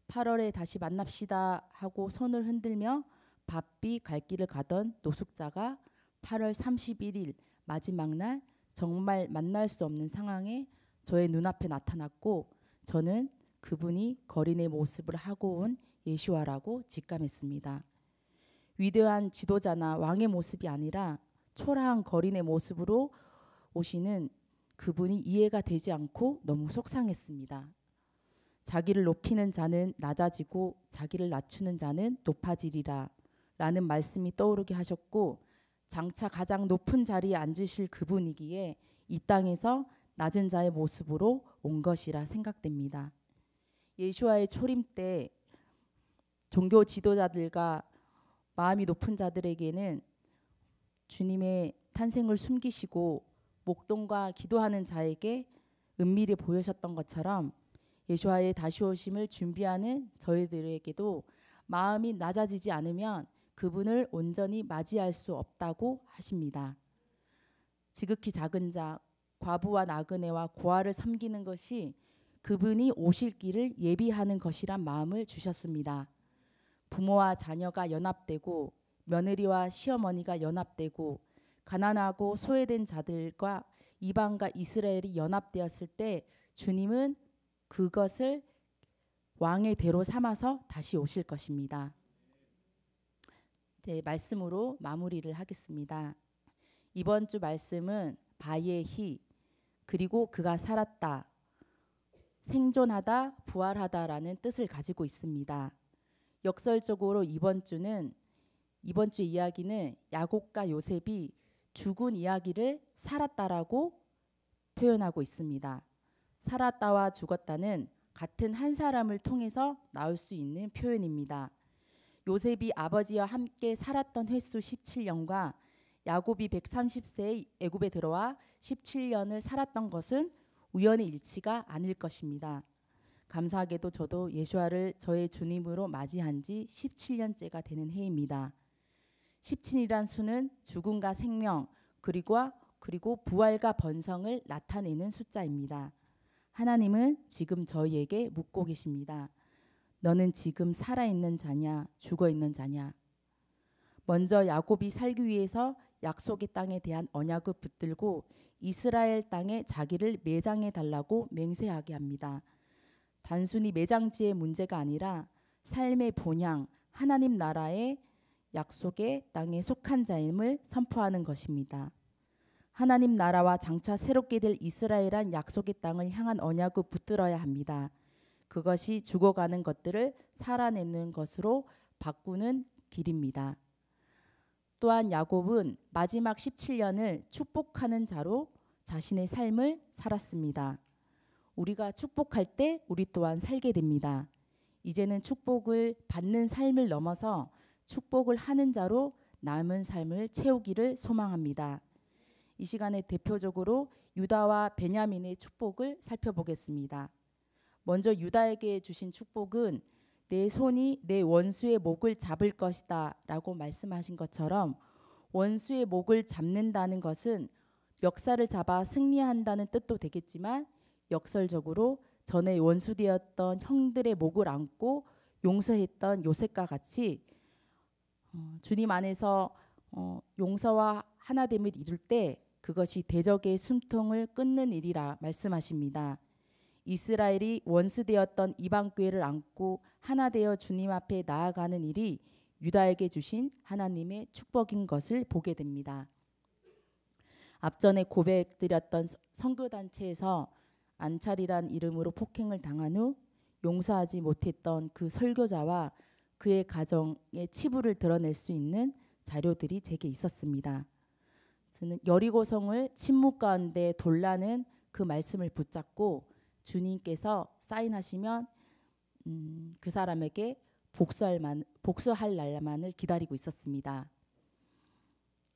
8월에 다시 만납시다 하고 손을 흔들며 바삐 갈 길을 가던 노숙자가 8월 31일 마지막 날 정말 만날 수 없는 상황에 저의 눈앞에 나타났고, 저는 그분이 거린의 모습을 하고 온 예수와라고 직감했습니다. 위대한 지도자나 왕의 모습이 아니라 초라한 거린의 모습으로 오시는 그분이 이해가 되지 않고 너무 속상했습니다. 자기를 높이는 자는 낮아지고 자기를 낮추는 자는 높아지리라 라는 말씀이 떠오르게 하셨고, 장차 가장 높은 자리에 앉으실 그분이기에 이 땅에서 낮은 자의 모습으로 온 것이라 생각됩니다. 예수와의 초림 때 종교 지도자들과 마음이 높은 자들에게는 주님의 탄생을 숨기시고 목동과 기도하는 자에게 은밀히 보여셨던 것처럼 예수와의 다시 오심을 준비하는 저희들에게도 마음이 낮아지지 않으면 그분을 온전히 맞이할 수 없다고 하십니다. 지극히 작은 자, 과부와 나그네와 고아를 섬기는 것이 그분이 오실 길을 예비하는 것이란 마음을 주셨습니다. 부모와 자녀가 연합되고 며느리와 시어머니가 연합되고 가난하고 소외된 자들과 이방과 이스라엘이 연합되었을 때 주님은 그것을 왕의 대로 삼아서 다시 오실 것입니다. 네, 말씀으로 마무리를 하겠습니다. 이번 주 말씀은 바예히, 그리고 그가 살았다, 생존하다, 부활하다라는 뜻을 가지고 있습니다. 역설적으로 이번 주 이야기는 야곱과 요셉이 죽은 이야기를 살았다라고 표현하고 있습니다. 살았다와 죽었다는 같은 한 사람을 통해서 나올 수 있는 표현입니다. 요셉이 아버지와 함께 살았던 횟수 17년과 야곱이 130세에 애굽에 들어와 17년을 살았던 것은 우연의 일치가 아닐 것입니다. 감사하게도 저도 예수와를 저의 주님으로 맞이한 지 17년째가 되는 해입니다. 17이란 수는 죽음과 생명 그리고 부활과 번성을 나타내는 숫자입니다. 하나님은 지금 저희에게 묻고 계십니다. 너는 지금 살아있는 자냐, 죽어있는 자냐? 먼저 야곱이 살기 위해서 약속의 땅에 대한 언약을 붙들고 이스라엘 땅에 자기를 매장해 달라고 맹세하게 합니다. 단순히 매장지의 문제가 아니라 삶의 본향, 하나님 나라의 약속의 땅에 속한 자임을 선포하는 것입니다. 하나님 나라와 장차 새롭게 될 이스라엘한 약속의 땅을 향한 언약을 붙들어야 합니다. 그것이 죽어가는 것들을 살아내는 것으로 바꾸는 길입니다. 또한 야곱은 마지막 17년을 축복하는 자로 자신의 삶을 살았습니다. 우리가 축복할 때 우리 또한 살게 됩니다. 이제는 축복을 받는 삶을 넘어서 축복을 하는 자로 남은 삶을 채우기를 소망합니다. 이 시간에 대표적으로 유다와 베냐민의 축복을 살펴보겠습니다. 먼저 유다에게 주신 축복은 내 손이 내 원수의 목을 잡을 것이다 라고 말씀하신 것처럼, 원수의 목을 잡는다는 것은 멱살을 잡아 승리한다는 뜻도 되겠지만 역설적으로 전에 원수되었던 형들의 목을 안고 용서했던 요셉과 같이 주님 안에서 용서와 하나됨을 이룰 때 그것이 대적의 숨통을 끊는 일이라 말씀하십니다. 이스라엘이 원수되었던 이방교회를 안고 하나 되어 주님 앞에 나아가는 일이 유다에게 주신 하나님의 축복인 것을 보게 됩니다. 앞전에 고백드렸던 선교단체에서 안찰이란 이름으로 폭행을 당한 후 용서하지 못했던 그 설교자와 그의 가정의 치부를 드러낼 수 있는 자료들이 제게 있었습니다. 저는 여리고성을 침묵 가운데 돌라는 그 말씀을 붙잡고 주님께서 사인하시면 그 사람에게 복수할 날만을 기다리고 있었습니다.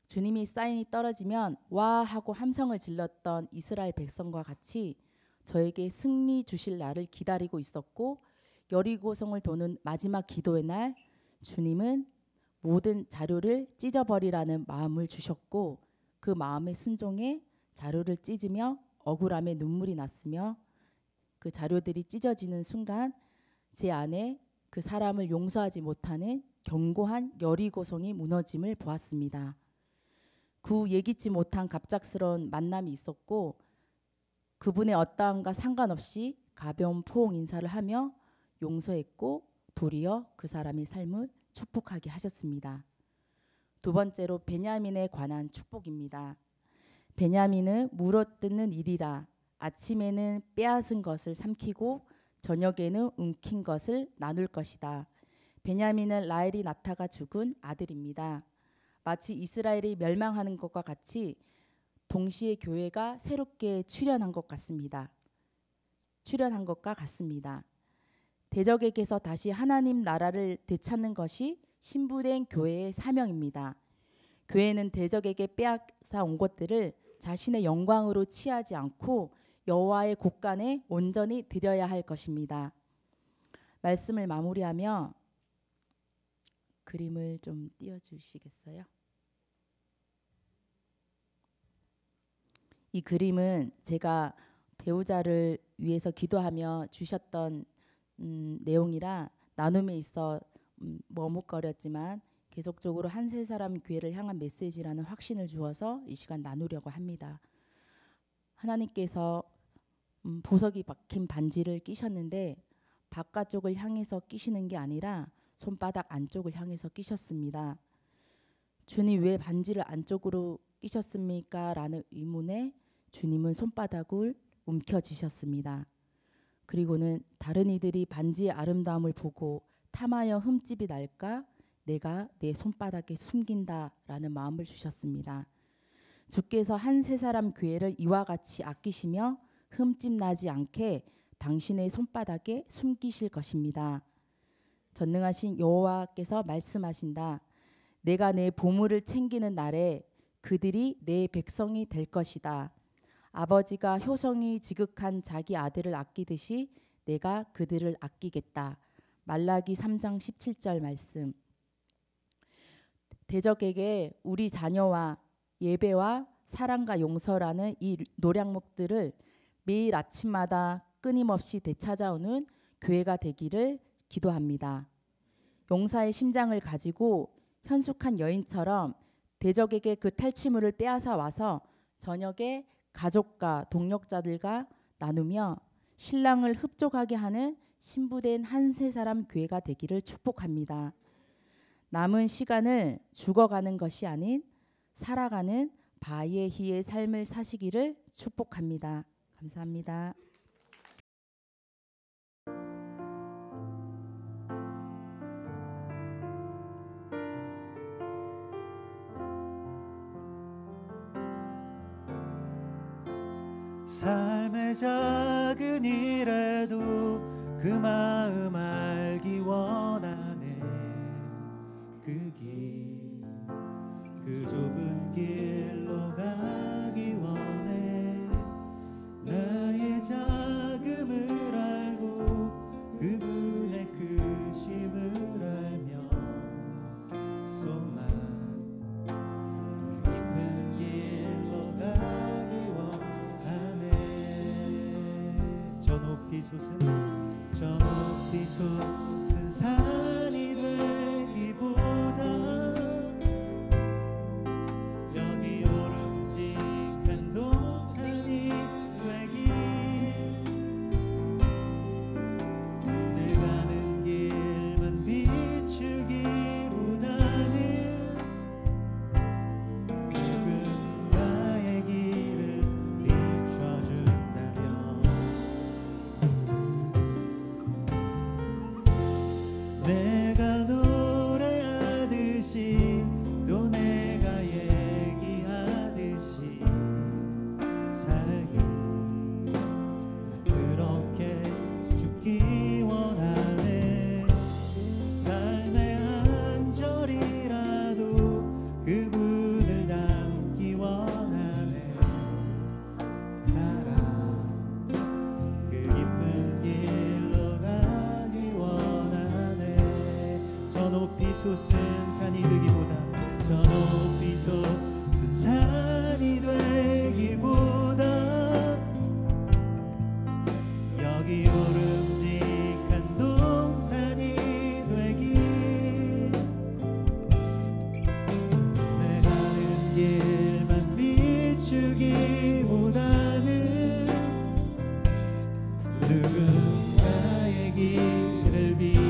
주님이 사인이 떨어지면 와 하고 함성을 질렀던 이스라엘 백성과 같이 저에게 승리 주실 날을 기다리고 있었고, 여리고성을 도는 마지막 기도의 날 주님은 모든 자료를 찢어버리라는 마음을 주셨고, 그 마음의 순종에 자료를 찢으며 억울함에 눈물이 났으며, 그 자료들이 찢어지는 순간 제 안에 그 사람을 용서하지 못하는 견고한 여리고성이 무너짐을 보았습니다. 그 예기치 못한 갑작스러운 만남이 있었고, 그분의 어떠함과 상관없이 가벼운 포옹 인사를 하며 용서했고 도리어 그 사람의 삶을 축복하게 하셨습니다. 두 번째로 베냐민에 관한 축복입니다. 베냐민은 물어뜯는 일이라 아침에는 빼앗은 것을 삼키고 저녁에는 움킨 것을 나눌 것이다. 베냐민은 라헬이 낳다가 죽은 아들입니다. 마치 이스라엘이 멸망하는 것과 같이 동시에 교회가 새롭게 출현한 것과 같습니다. 대적에게서 다시 하나님 나라를 되찾는 것이 신부된 교회의 사명입니다. 교회는 대적에게 빼앗아 온 것들을 자신의 영광으로 취하지 않고 여호와의 곳간에 온전히 드려야 할 것입니다. 말씀을 마무리하며 그림을 좀 띄워주시겠어요? 이 그림은 제가 배우자를 위해서 기도하며 주셨던 내용이라 나눔에 있어 머뭇거렸지만 계속적으로 한 세 사람 교회를 향한 메시지라는 확신을 주어서 이 시간 나누려고 합니다. 하나님께서 보석이 박힌 반지를 끼셨는데 바깥쪽을 향해서 끼시는 게 아니라 손바닥 안쪽을 향해서 끼셨습니다. 주님 왜 반지를 안쪽으로 끼셨습니까? 라는 의문에 주님은 손바닥을 움켜쥐셨습니다. 그리고는 다른 이들이 반지의 아름다움을 보고 탐하여 흠집이 날까 내가 내 손바닥에 숨긴다라는 마음을 주셨습니다. 주께서 한 세 사람 교회를 이와 같이 아끼시며 흠집 나지 않게 당신의 손바닥에 숨기실 것입니다. 전능하신 여호와께서 말씀하신다. 내가 내 보물을 챙기는 날에 그들이 내 백성이 될 것이다. 아버지가 효성이 지극한 자기 아들을 아끼듯이 내가 그들을 아끼겠다. 말라기 3장 17절 말씀. 대적에게 우리 자녀와 예배와 사랑과 용서라는 이 노량목들을 매일 아침마다 끊임없이 되찾아오는 교회가 되기를 기도합니다. 용사의 심장을 가지고 현숙한 여인처럼 대적에게 그 탈취물을 빼앗아 와서 저녁에 가족과 동력자들과 나누며 신랑을 흡족하게 하는 신부된 한 세 사람 교회가 되기를 축복합니다. 남은 시간을 죽어가는 것이 아닌 살아가는 바예히의 삶을 사시기를 축복합니다. 감사합니다. 삶의 작은 일에도 그 마음 알기 원하네. 그 길, 그 좁은 길로 가기 원해. 나의 작음을 알고 그분의 크심을 알며 손만 깊은 길로 가기 원하네. 저 높이 솟은 산이 되기보다 여기 오름직한 동산이 되길. 내 가는 길만 비추기보다는 누군가의 길을 비춰준다면 내 주기보다는 누군가의 길을 비춰준다면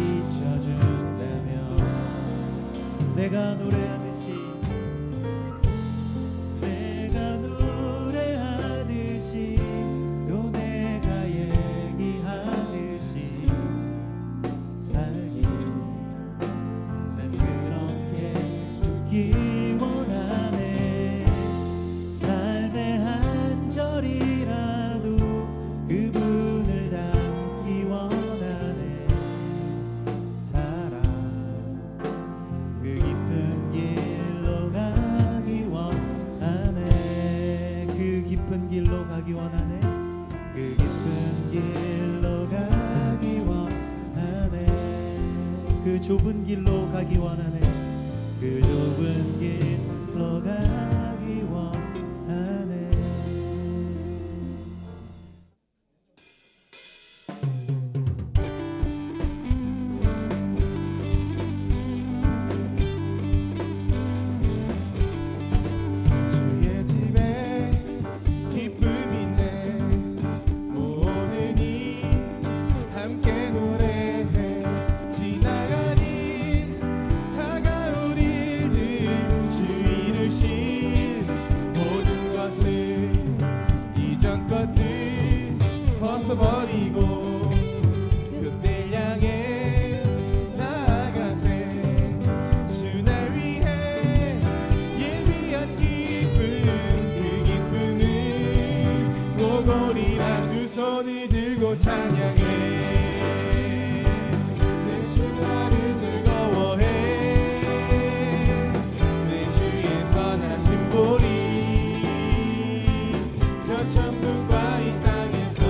내가 노래하듯이 또 내가 얘기하듯이 살기 난 그렇게 죽기 원하네. 삶의 한 절이라도 그분을 닮기 원하네. 살아 그 깊은 길로 가기 원하네. 그 깊은 길로 가기 원하네. 그 깊은 길로 가기 원하네. 그 좁은 길로 가기 원하네. 그 좁은 길로 가기 원하네. 주의 집에 기쁨이 있네. 모으니 함께 노래해. 지나가니 다가올 일들 주 이루실 모든 것을 이전 것들 벗어버리고 그때 향해 나아가세. 주 날 위해 예비한 기쁨 그 기쁨은 오거리라. 두 손을 들고 찬양해. 내 주와를 즐거워해. 내 주의 선하신 보리 저 천국과 이 땅에서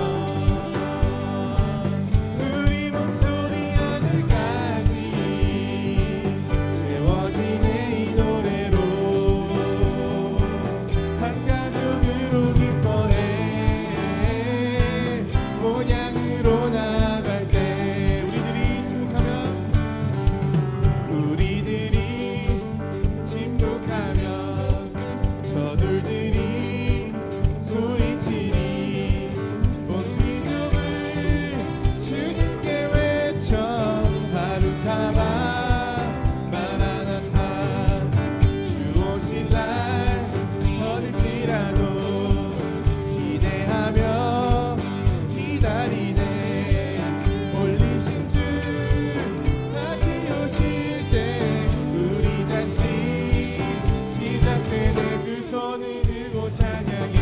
우리 목소리 하늘까지 채워지네 이 노래로. 한 가족으로 기뻐해. 본향으로 나아갈 때 우리들이 침묵하면 저돌들이 소리치리. 온 귀족을 주님께 외쳐 바루카바 마라나타. 주 오실 날 더딜지라도 기대하며 기다리네. 올리신 주 다시 오실 때 우리 잔치 시작되네. 두 손을 들고 찬양해.